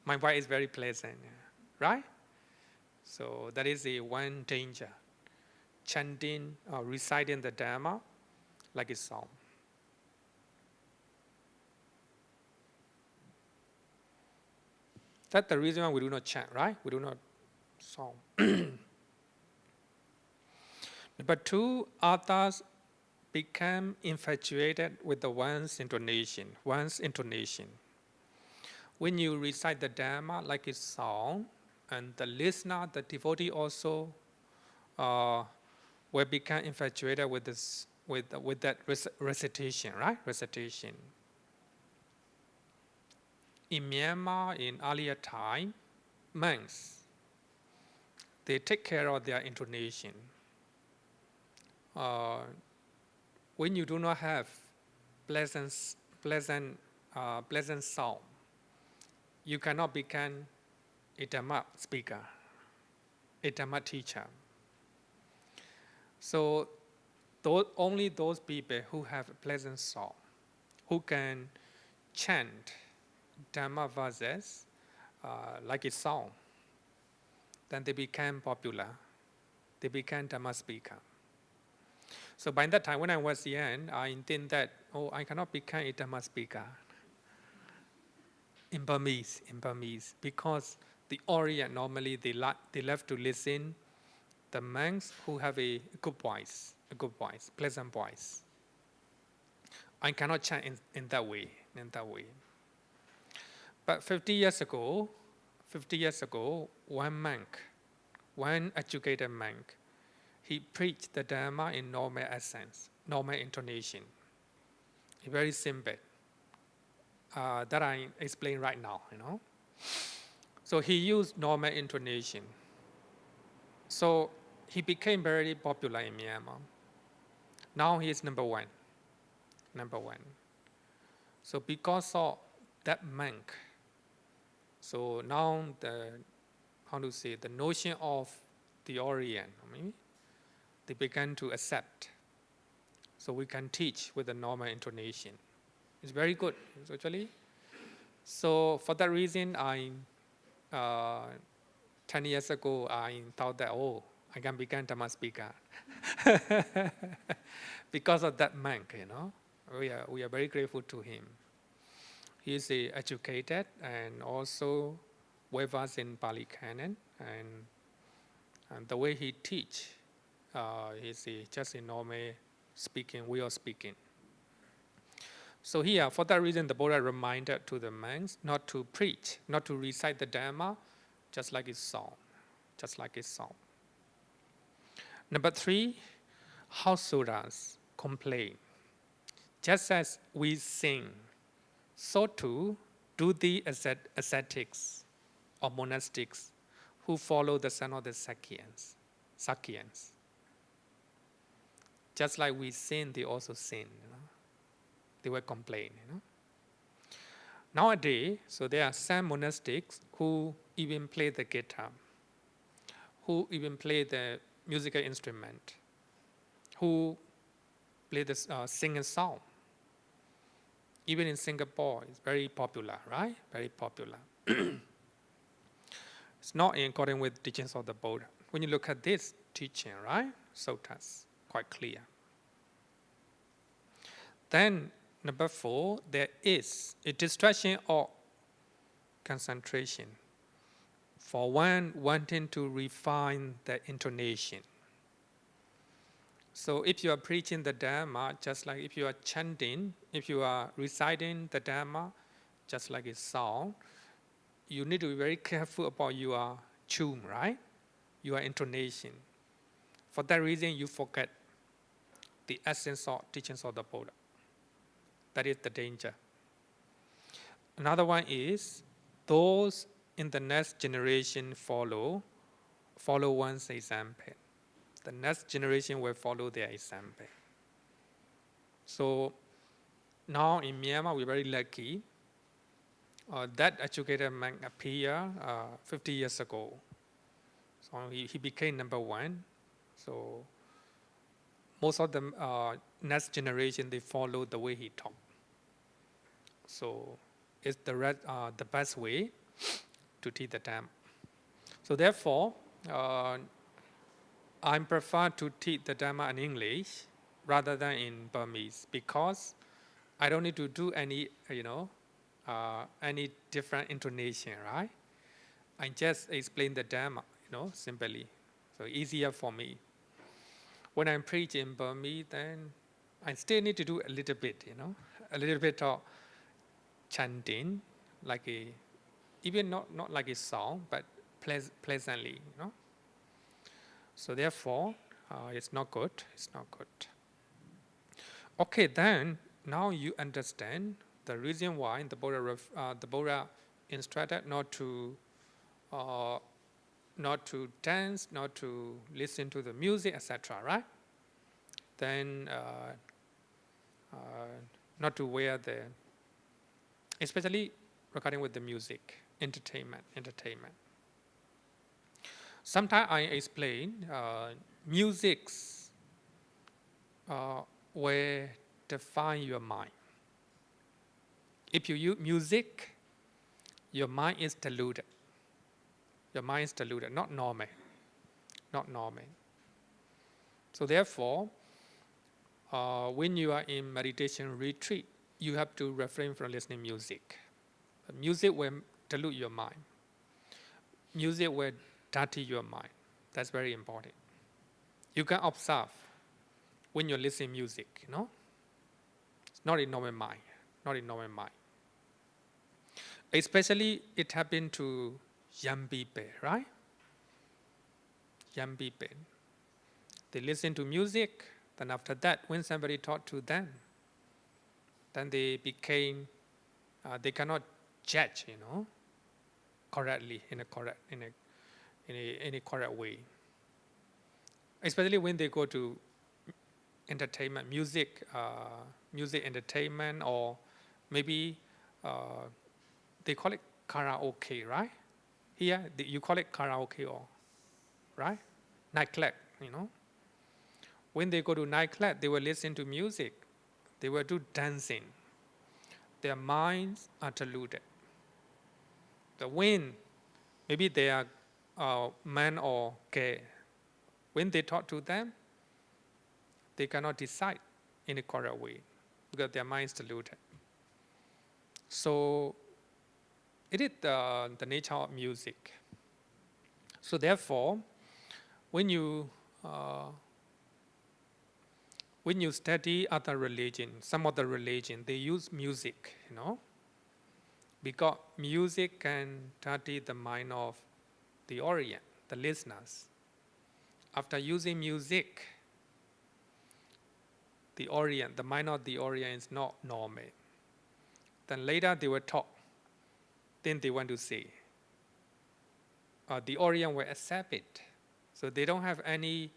My voice is very pleasant, right? So that is the one danger. Chanting or reciting the Dhamma like a song. That's the reason why we do not chant, right? We do not song. Number 2, others become infatuated with one's intonation. When you recite the Dhamma like a song, and the listener, the devotee also will become infatuated with that recitation, right? Recitation. In Myanmar, in earlier time, monks, they take care of their intonation. When you do not have pleasant sound, you cannot become a Dhamma speaker, a Dhamma teacher. So only those people who have a pleasant sound, who can chant Dhamma verses like a song, then they became popular. They became Dhamma speaker. So by that time, when I was young, I intended that, I cannot become a Dhamma speaker in Burmese, because the Orient normally they love to listen the monks who have a good voice, pleasant voice. I cannot chant in that way. But 50 years ago, one educated monk, he preached the Dhamma in normal accents, normal intonation. Very simple. That I explain right now, So he used normal intonation. So he became very popular in Myanmar. Now he is number one. So because of that monk, so now the notion of the Orient, they began to accept. So we can teach with the normal intonation. It's very good, actually. So for that reason, 10 years ago, I thought that, I can become Dhamma speaker. Because of that monk, we are very grateful to him. He is educated and also well-versed in Pali Canon, and the way he teach is just a normal speaking, way of speaking. So here, for that reason, the Buddha reminded to the monks not to preach, not to recite the Dhamma, just like his song, Number 3, householders complain. Just as we sing, so too do the ascetics or monastics who follow the son of the Sakyans. Just like we sin, they also sin. They will complain. Nowadays, so there are some monastics who even play the guitar, who even play the musical instrument, who play the sing a song. Even in Singapore, it's very popular, right? Very popular. It's not in accordance with teachings of the Buddha. When you look at this teaching, right? Suttas, quite clear. Then, number 4, there is a distraction or concentration for one wanting to refine the intonation. So if you are preaching the Dhamma, just like if you are chanting, if you are reciting the Dhamma, just like a song, you need to be very careful about your tune, right? Your intonation. For that reason, you forget the essence of teachings of the Buddha. That is the danger. Another one is those in the next generation follow one's example. The next generation will follow their example. So now in Myanmar, we're very lucky. That educated monk appeared 50 years ago. So he became number 1. So most of the next generation, they follow the way he taught. So it's the best way to teach the Dhamma. So therefore, I prefer to teach the Dhamma in English rather than in Burmese, because I don't need to do any, any different intonation, right? I just explain the Dhamma, simply. So easier for me. When I'm preaching in Burmese, then I still need to do a little bit, a little bit of chanting, like even not like a song, but pleasantly, So therefore, it's not good. It's not good. Okay, then now you understand the reason why the Buddha instructed not to dance, not to listen to the music, etc. Right? Then not to wear especially regarding with the music, entertainment. Sometimes I explain musics will define your mind. If you use music, your mind is deluded. Your mind is deluded, not normal. So therefore, when you are in meditation retreat, you have to refrain from listening music. Music will delude your mind. Music will dirty your mind. That's very important. You can observe when you're listening music, It's not in normal mind. Especially it happened to young people, right? Young people. They listen to music, then after that, when somebody taught to them, then they became, they cannot judge, correctly, in a correct way. Especially when they go to entertainment, music entertainment, or maybe they call it karaoke, right? Here, you call it karaoke, right? Nightclub, When they go to nightclub, they will listen to music. They will do dancing. Their minds are deluded. When maybe they are man or gay, when they talk to them, they cannot decide in a correct way because their mind is deluded. So it is the nature of music. So therefore, when you study other religions, some other religion, they use music, because music can study the mind of the audience, the listeners. After using music, the mind of the audience is not normal. Then later they will talk. Then they want to say. The audience will accept it. So they don't have any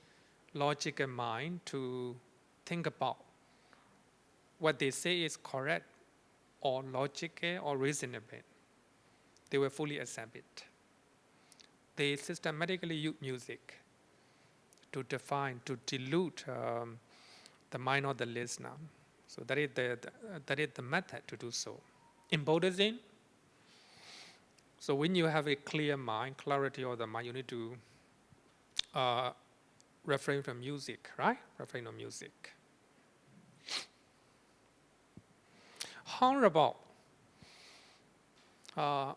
logical mind to think about what they say is correct or logical or reasonable. They will fully accept it. They systematically use music to define, to delude the mind of the listener. So that is the method to do so. In Buddhism, so when you have a clear mind, clarity of the mind, you need to refrain from music, right? Refrain from music. How about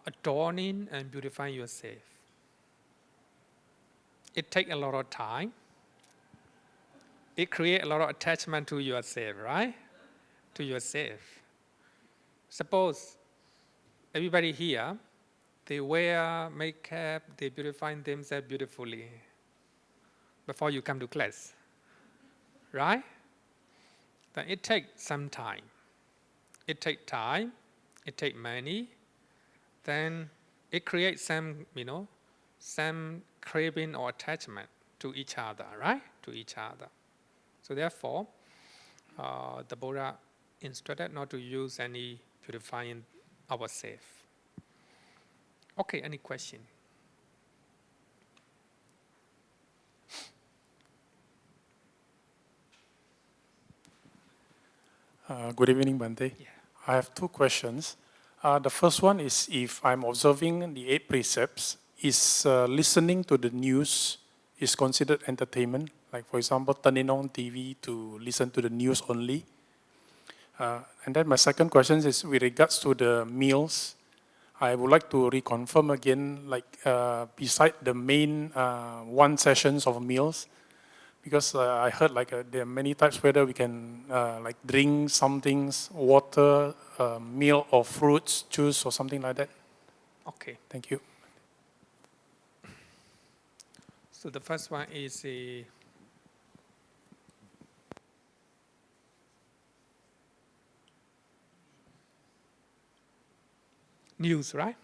adorning and beautifying yourself? It takes a lot of time. It creates a lot of attachment to yourself, right? To yourself. Suppose everybody here, they wear makeup, they beautify themselves beautifully before you come to class, right? Then it takes some time. It takes time, it takes money, then it creates some, some craving or attachment to each other, right? To each other. So therefore, the Buddha instructed not to use any purifying ourselves. Okay, any question? Good evening, Bhante. Yeah. I have two questions. The first one is, if I'm observing the 8 precepts, is listening to the news is considered entertainment? Like, for example, turning on TV to listen to the news only. And then my second question is with regards to the meals. I would like to reconfirm again, like beside the main 1 sessions of meals, because I heard like there are many types whether we can like drink some things, water, meal or fruits, juice or something like that. Okay. Thank you. So the first one is a news, right?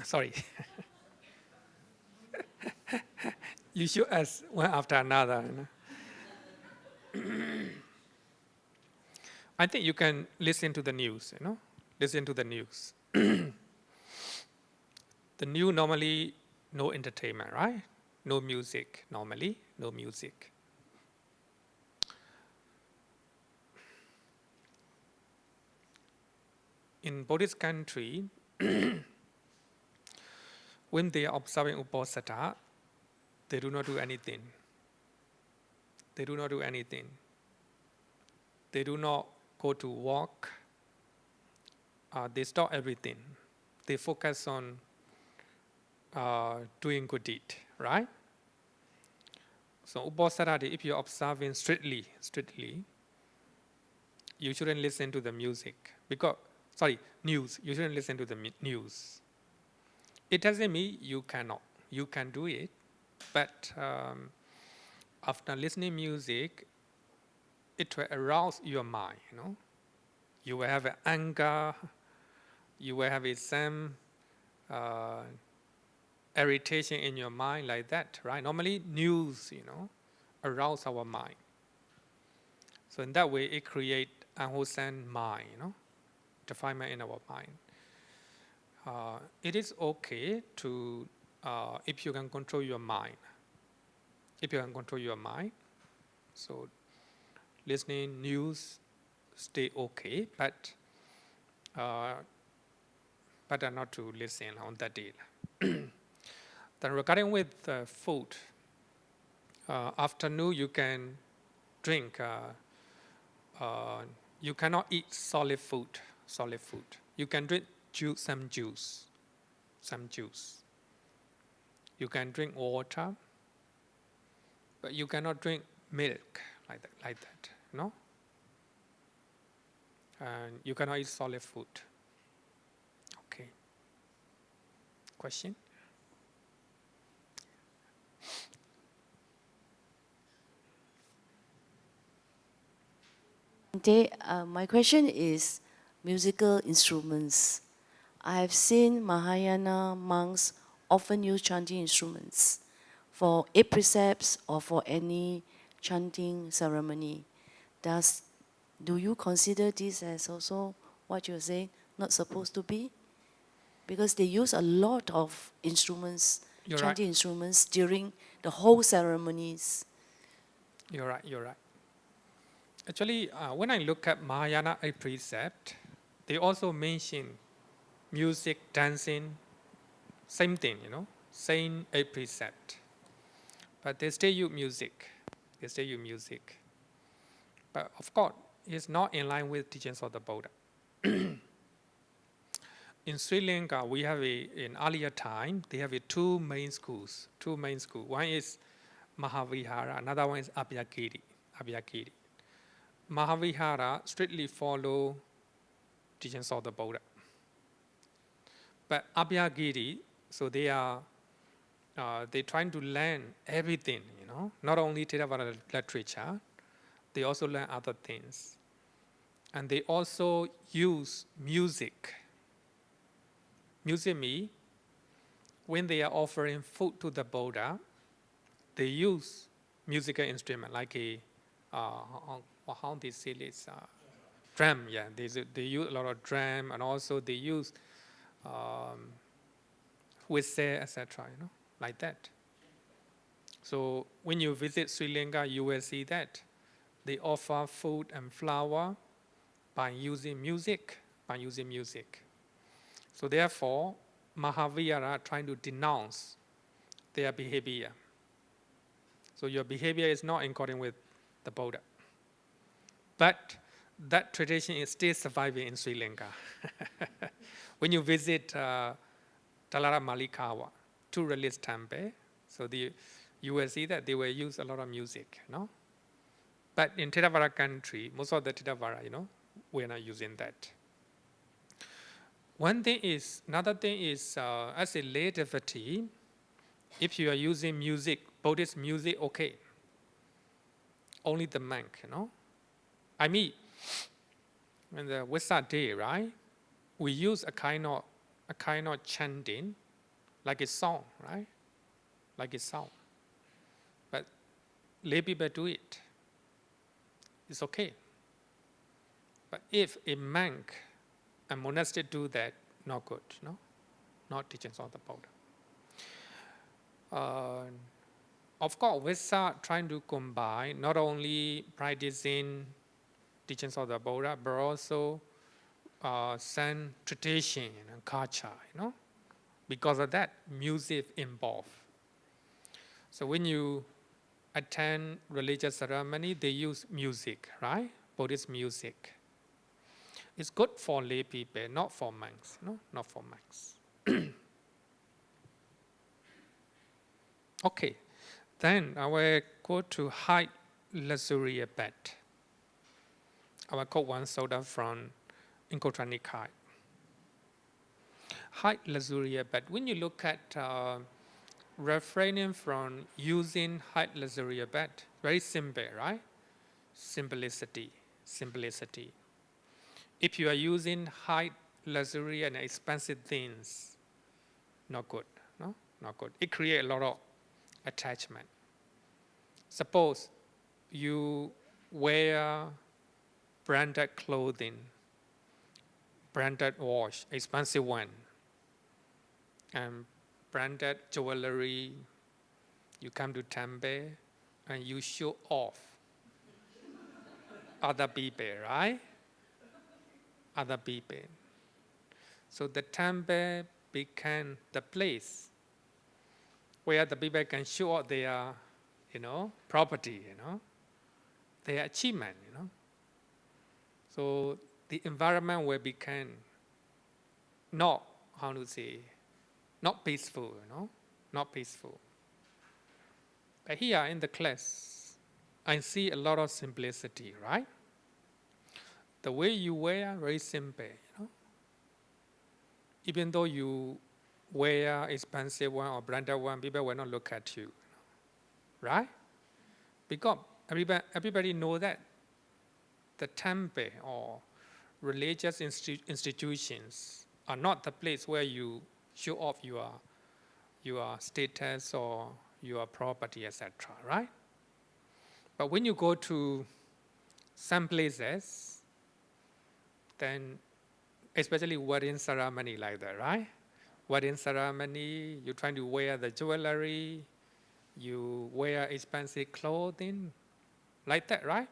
Sorry. You should ask one after another. I think you can listen to the news, Listen to the news. The news normally no entertainment, right? No music, normally, no music. In Buddhist country, when they are observing Uposatha, they do not do anything. They do not do anything. They do not go to walk. They stop everything. They focus on doing good deed, right? So Uposatha, if you're observing strictly, you shouldn't listen to the music. News. You shouldn't listen to the news. It doesn't mean you cannot. You can do it, but after listening music, it will arouse your mind, You will have an anger, you will have some irritation in your mind like that, right? Normally news, arouse our mind. So in that way, it creates unwholesome mind, defilement in our mind. It is okay to, if you can control your mind. If you can control your mind, so listening news stay okay, but better not to listen on that day. Then regarding with food, Afternoon, you can drink. You cannot eat solid food. Solid food. You can drink some juice. Some juice. You can drink water, but you cannot drink milk like that. No. And you cannot eat solid food. Okay. Question? My question is musical instruments. I have seen Mahayana monks often use chanting instruments for 8 precepts or for any chanting ceremony. Do you consider this as also what you're saying, not supposed to be? Because they use a lot of instruments, You're chanting right. instruments during the whole ceremonies. You're right. You're right. Actually, when I look at Mahayana 8 precept, they also mention music, dancing, same thing, same 8 precept. But they still use music. They still use music. But of course, it's not in line with teachings of the Buddha. In Sri Lanka, we have in earlier time, they have 2 main schools. 2 main schools. One is Mahavihara, another one is Abhayagiri. Mahavihara strictly follow teachings of the Buddha. But Abhayagiri, so they're trying to learn everything, not only Theravada literature, they also learn other things. And they also use music. Music means when they are offering food to the Buddha, they use musical instrument like how they say it, drum. Yeah, they use a lot of drum, and also they use whistle, etc. Like that. So when you visit Sri Lanka, you will see that they offer food and flower by using music. So therefore, Mahavihara trying to denounce their behavior. So your behavior is not in accordance with the Buddha. But that tradition is still surviving in Sri Lanka. When you visit Talara Malikawa, 2 religious temple, so you will see that they will use a lot of music, But in Theravada country, most of the Theravada, we're not using that. Another thing is, as a lay devotee, if you are using music, Buddhist music, okay. Only the monk, I mean, when the Vesak day, right? We use a kind of chanting, like a song, right? Like a song. But lay people do it. It's okay. But if a monk and monastic do that, not good, not teachings of the Buddha. Of course, Vesak trying to combine not only practicing teachings of the Buddha, but also some tradition and culture, Because of that, music involved. So when you attend religious ceremony, they use music, right? Buddhist music. It's good for lay people, not for monks, not for monks. Okay, then I will go to high luxury bed. I will quote one sutta from Anguttara Nikaya. High luxury bed. When you look at refraining from using high luxury bed, very simple, right? Simplicity. If you are using high luxury and expensive things, not good, not good. It creates a lot of attachment. Suppose you wear branded clothing, branded watch, expensive one, and branded jewelry. You come to temple and you show off other people, right? Other people. So the temple became the place where the people can show off their property, their achievement, So the environment will become not, not peaceful, not peaceful. But here in the class, I see a lot of simplicity, right? The way you wear, very simple, Even though you wear expensive one or branded one, people will not look at you, right? Because everybody know that the temple or religious institutions are not the place where you show off your status or your property, etc., right? But when you go to some places, then especially wedding ceremony like that, right? Wedding ceremony, you're trying to wear the jewelry, you wear expensive clothing, like that, right?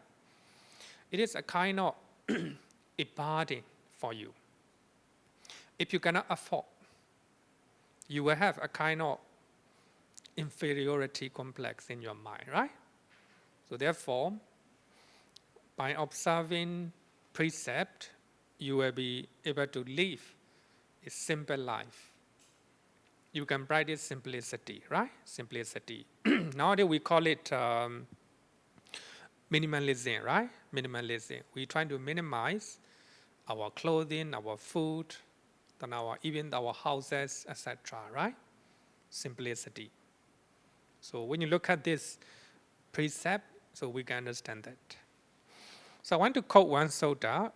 It is a kind of a burden for you. If you cannot afford, you will have a kind of inferiority complex in your mind, right? So therefore, by observing precept, you will be able to live a simple life. You can practice simplicity, right? Simplicity. Nowadays we call it minimalism, right? Minimalism. We try to minimize our clothing, our food, then even our houses, etc., right? Simplicity. So when you look at this precept, so we can understand that. So I want to quote one sutta,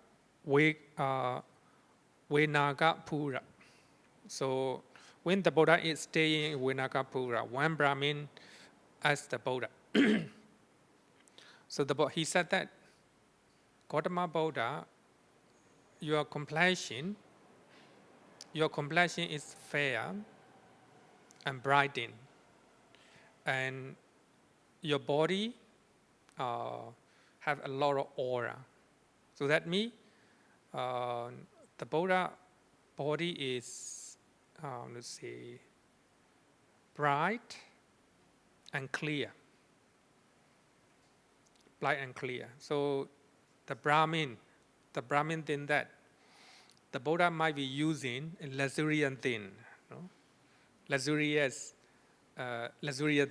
Venāgapura. So when the Buddha is staying in Venāgapura, one Brahmin asked the Buddha. So he said that, Gautama Buddha, your complexion is fair and brightening, and your body have a lot of aura. So that means the Buddha body is, bright and clear. Bright and clear. So the Brahmin think that the Buddha might be using a luxuriant thing, luxurious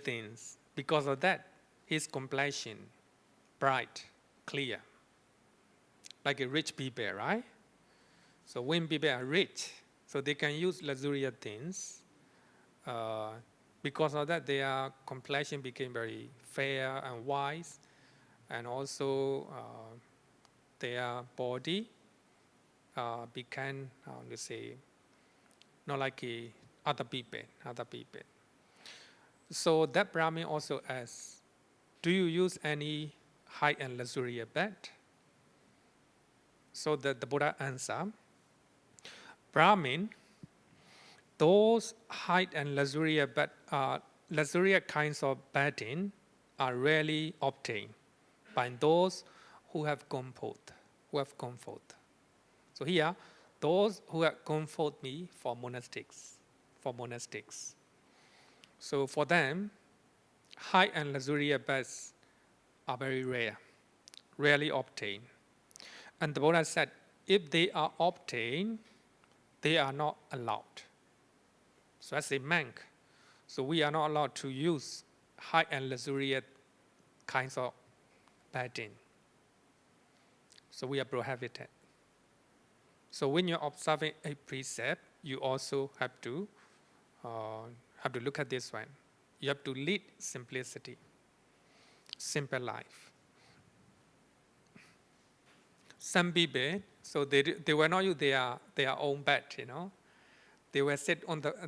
things. Because of that, his complexion bright, clear, like a rich people, right? So when people are rich, so they can use luxurious things. Because of that, their complexion became very fair and wise, and also their body became, not like other people. So that Brahmin also asks, do you use any high and luxurious bed? So the Buddha answered, Brahmin, those high and luxurious kinds of bedding are rarely obtained by those who have comfort. So here, those who have comfort me for monastics. So for them, high and luxurious beds are very rarely obtained. And the Buddha said, if they are obtained, they are not allowed. So as a monk, so we are not allowed to use high and luxurious kinds of bedding. So we are prohibited. So when you're observing a precept, you also have to look at this one. You have to lead simplicity, simple life. Some people, so they were not use their own bed, They were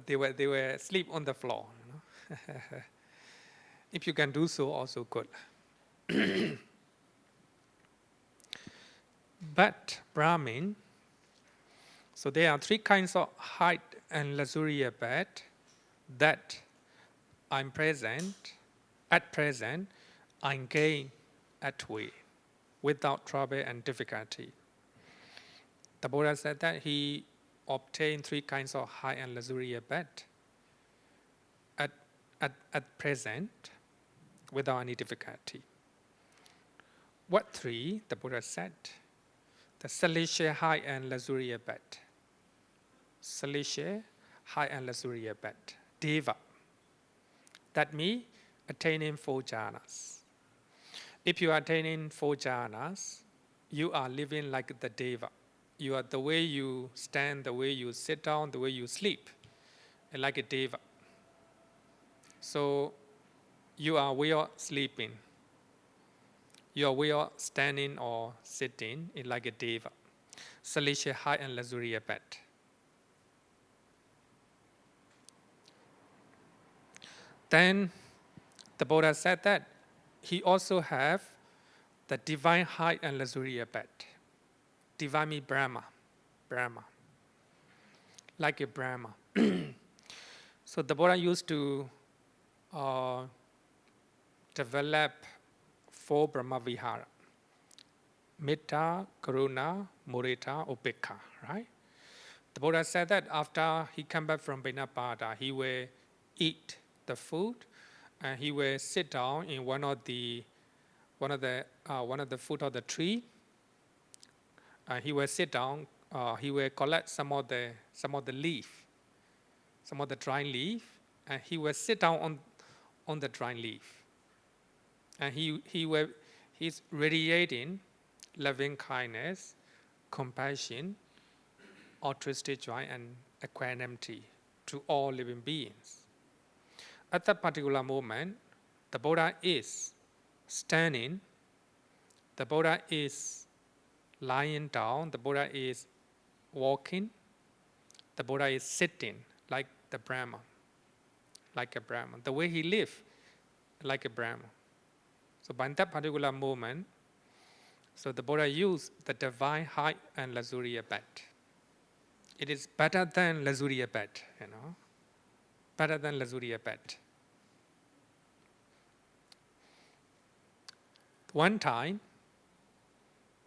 they were sleep on the floor, If you can do so, also good. But Brahmin, so there are three kinds of height and luxurious bed that at present, I gain at way, without trouble and difficulty. The Buddha said that he obtained three kinds of high and luxurious bed. At present, without any difficulty. What three? The Buddha said, the celestial high and luxurious bed. Celestial high and luxurious bed. Deva. That means attaining 4 jhanas. If you are attaining 4 jhanas, you are living like the Deva. You are the way you stand, the way you sit down, the way you sleep, like a Deva. So you are well sleeping. You are well standing or sitting like a Deva. Celestial high and luxurious bed. Then the Buddha said that he also have the divine high and luxurious bed. Divine means Brahma. Like a Brahma. So the Buddha used to develop 4 Brahma Vihara. Metta, Karuna, Mudita, Upekkha, right? The Buddha said that after he came back from Venāgapura, he will eat the food and he will sit down in one of the foot of the tree. He will sit down. He will collect some of the leaf, some of the dry leaf, and he will sit down on the dry leaf. And he's radiating loving kindness, compassion, altruistic joy, and equanimity to all living beings. At that particular moment, the Buddha is standing, the Buddha is lying down, the Buddha is walking, the Buddha is sitting like the Brahma, like a Brahman. The way he lived, like a Brahman. So by that particular moment, so the Buddha used the divine high and luxurious bed. It is better than luxurious bed, better than luxurious bed. One time,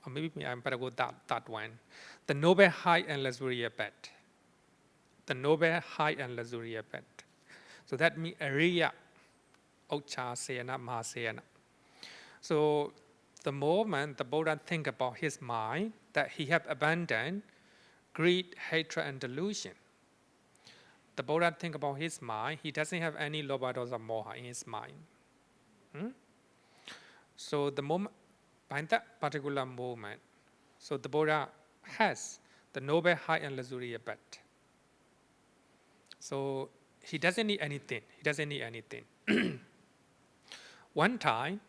or maybe I'm better go that one, the noble high and luxurious bed. The noble high and luxurious bed. So that means Ariya, Ocha, Sena, Mahasena. So the moment the Buddha think about his mind, that he have abandoned greed, hatred, and delusion. The Buddha think about his mind, he doesn't have any lobha, dosa, moha in his mind. So the moment, by that particular moment, so the Buddha has the noble high and luxurious bed. So he doesn't need anything. He doesn't need anything. One time,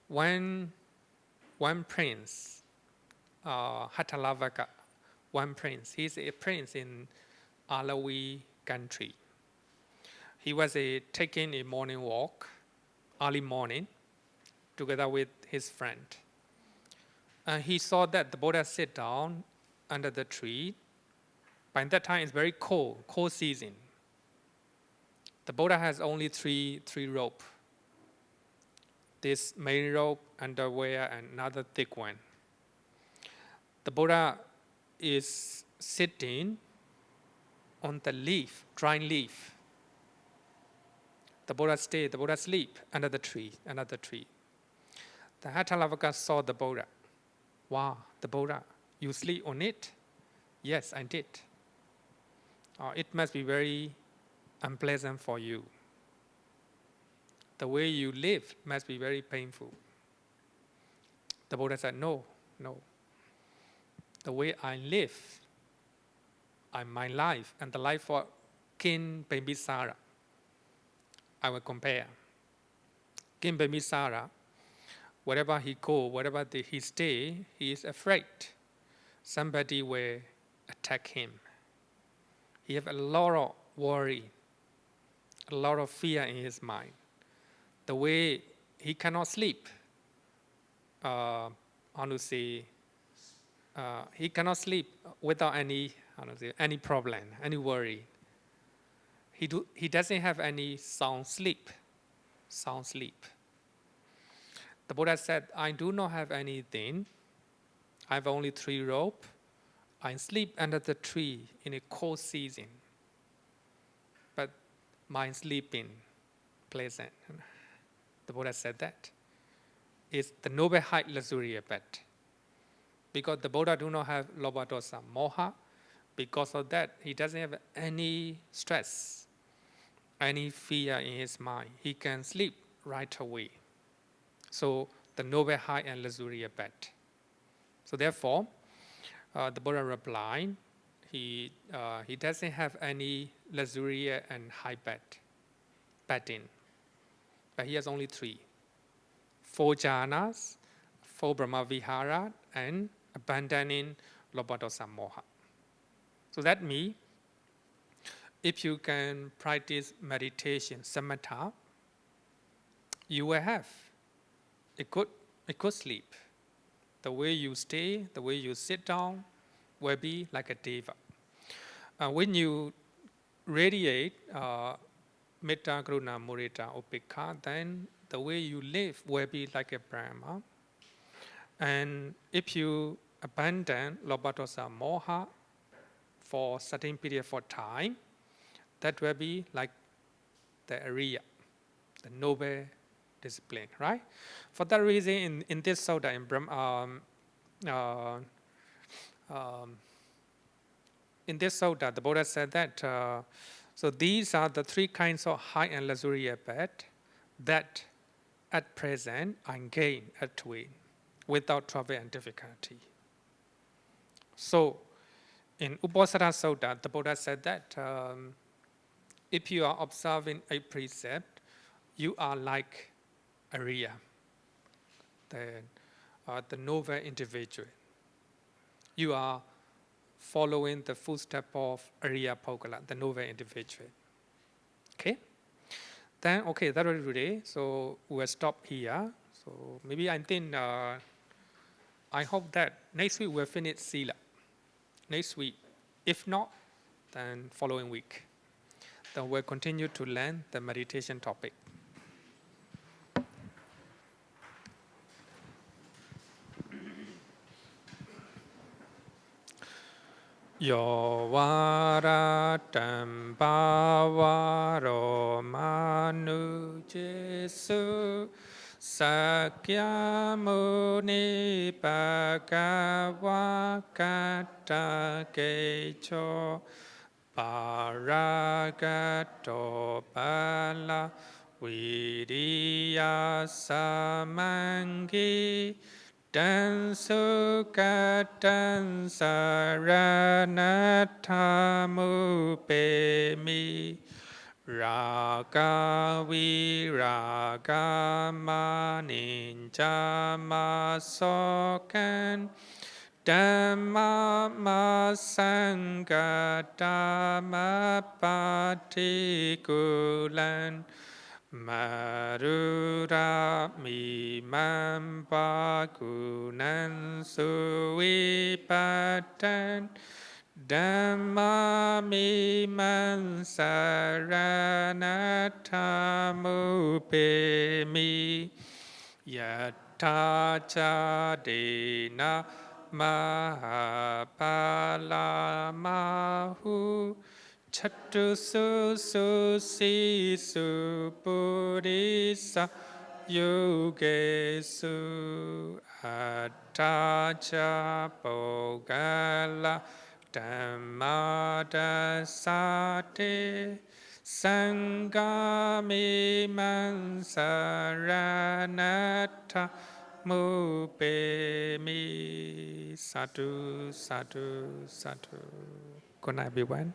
when one prince, Hattalavaka, one prince, he's a prince in Alawi country. He was taking a morning walk, early morning, together with his friend. And he saw that the Buddha sit down under the tree. By that time, it's very cold season. The Buddha has only three rope. This main rope, underwear, and another thick one. The Buddha is sitting on the leaf, dry leaf. The Buddha sleep under the tree, another tree. The Hattalavaka saw the Buddha. Wow, the Buddha, you sleep on it? Yes, I did. It must be very unpleasant for you. The way you live must be very painful. The Buddha said, no. The way I live, my life and the life of King Bimbisara, I will compare. King Bimbisara, wherever he go, wherever he stay, he is afraid somebody will attack him. He have a lot of worry, a lot of fear in his mind. The way he cannot sleep, he cannot sleep without any problem, any worry. He doesn't have any sound sleep. The Buddha said, I do not have anything. I have only 3 rope. I sleep under the tree in a cold season. But mind sleeping, pleasant. The Buddha said that. It's the noble height luxurious bed. Because the Buddha do not have lobha dosa moha, because of that, he doesn't have any stress, any fear in his mind. He can sleep right away. So the noble high and luxurious bed. So therefore, the Buddha replied, he doesn't have any luxurious and high bedding, but he has only 3: 4 jhanas, 4 brahmavihara, and abandoning lobha dosa moha. So that means, if you can practice meditation, samatha, you will have a good sleep. The way you stay, the way you sit down, will be like a deva. When you radiate metta, karuna, mudita, upekkha, then the way you live will be like a Brahma. And if you abandon lobha dosa moha for certain period for time, that will be like the Ariya, the noble discipline, right? For that reason, in this sutta, in this sutta, the Buddha said that, so these are the 3 kinds of high and luxurious bed that at present I gain at will without trouble and difficulty. So in Uposatha Sutta, the Buddha said that if you are observing 8 precepts, you are like Ariya, the noble individual. You are following the footstep of Ariya Pogala, the noble individual. Okay? Then, okay, that was today. So we'll stop here. So maybe I think, I hope that next week we'll finish Sīla. Next week. If not, then following week. Then we'll continue to learn the meditation topic. Yo varatam bhavaro manu jesu sakyamuni bhagava kata kecho paragato bala viriya samangi Dan sukatan saranatamu pemi raga viraga maninja masokan Dhamma masanga dhamma patikulan Marura mimampa gunan suwipatan Dhamma mimam saranatamu pemi Yata jadena mahapalamahu Chatu susisu buddhisa yogesu attacha pogala dhammadasate sangami mansaranata mupemi satu. Good night, everyone.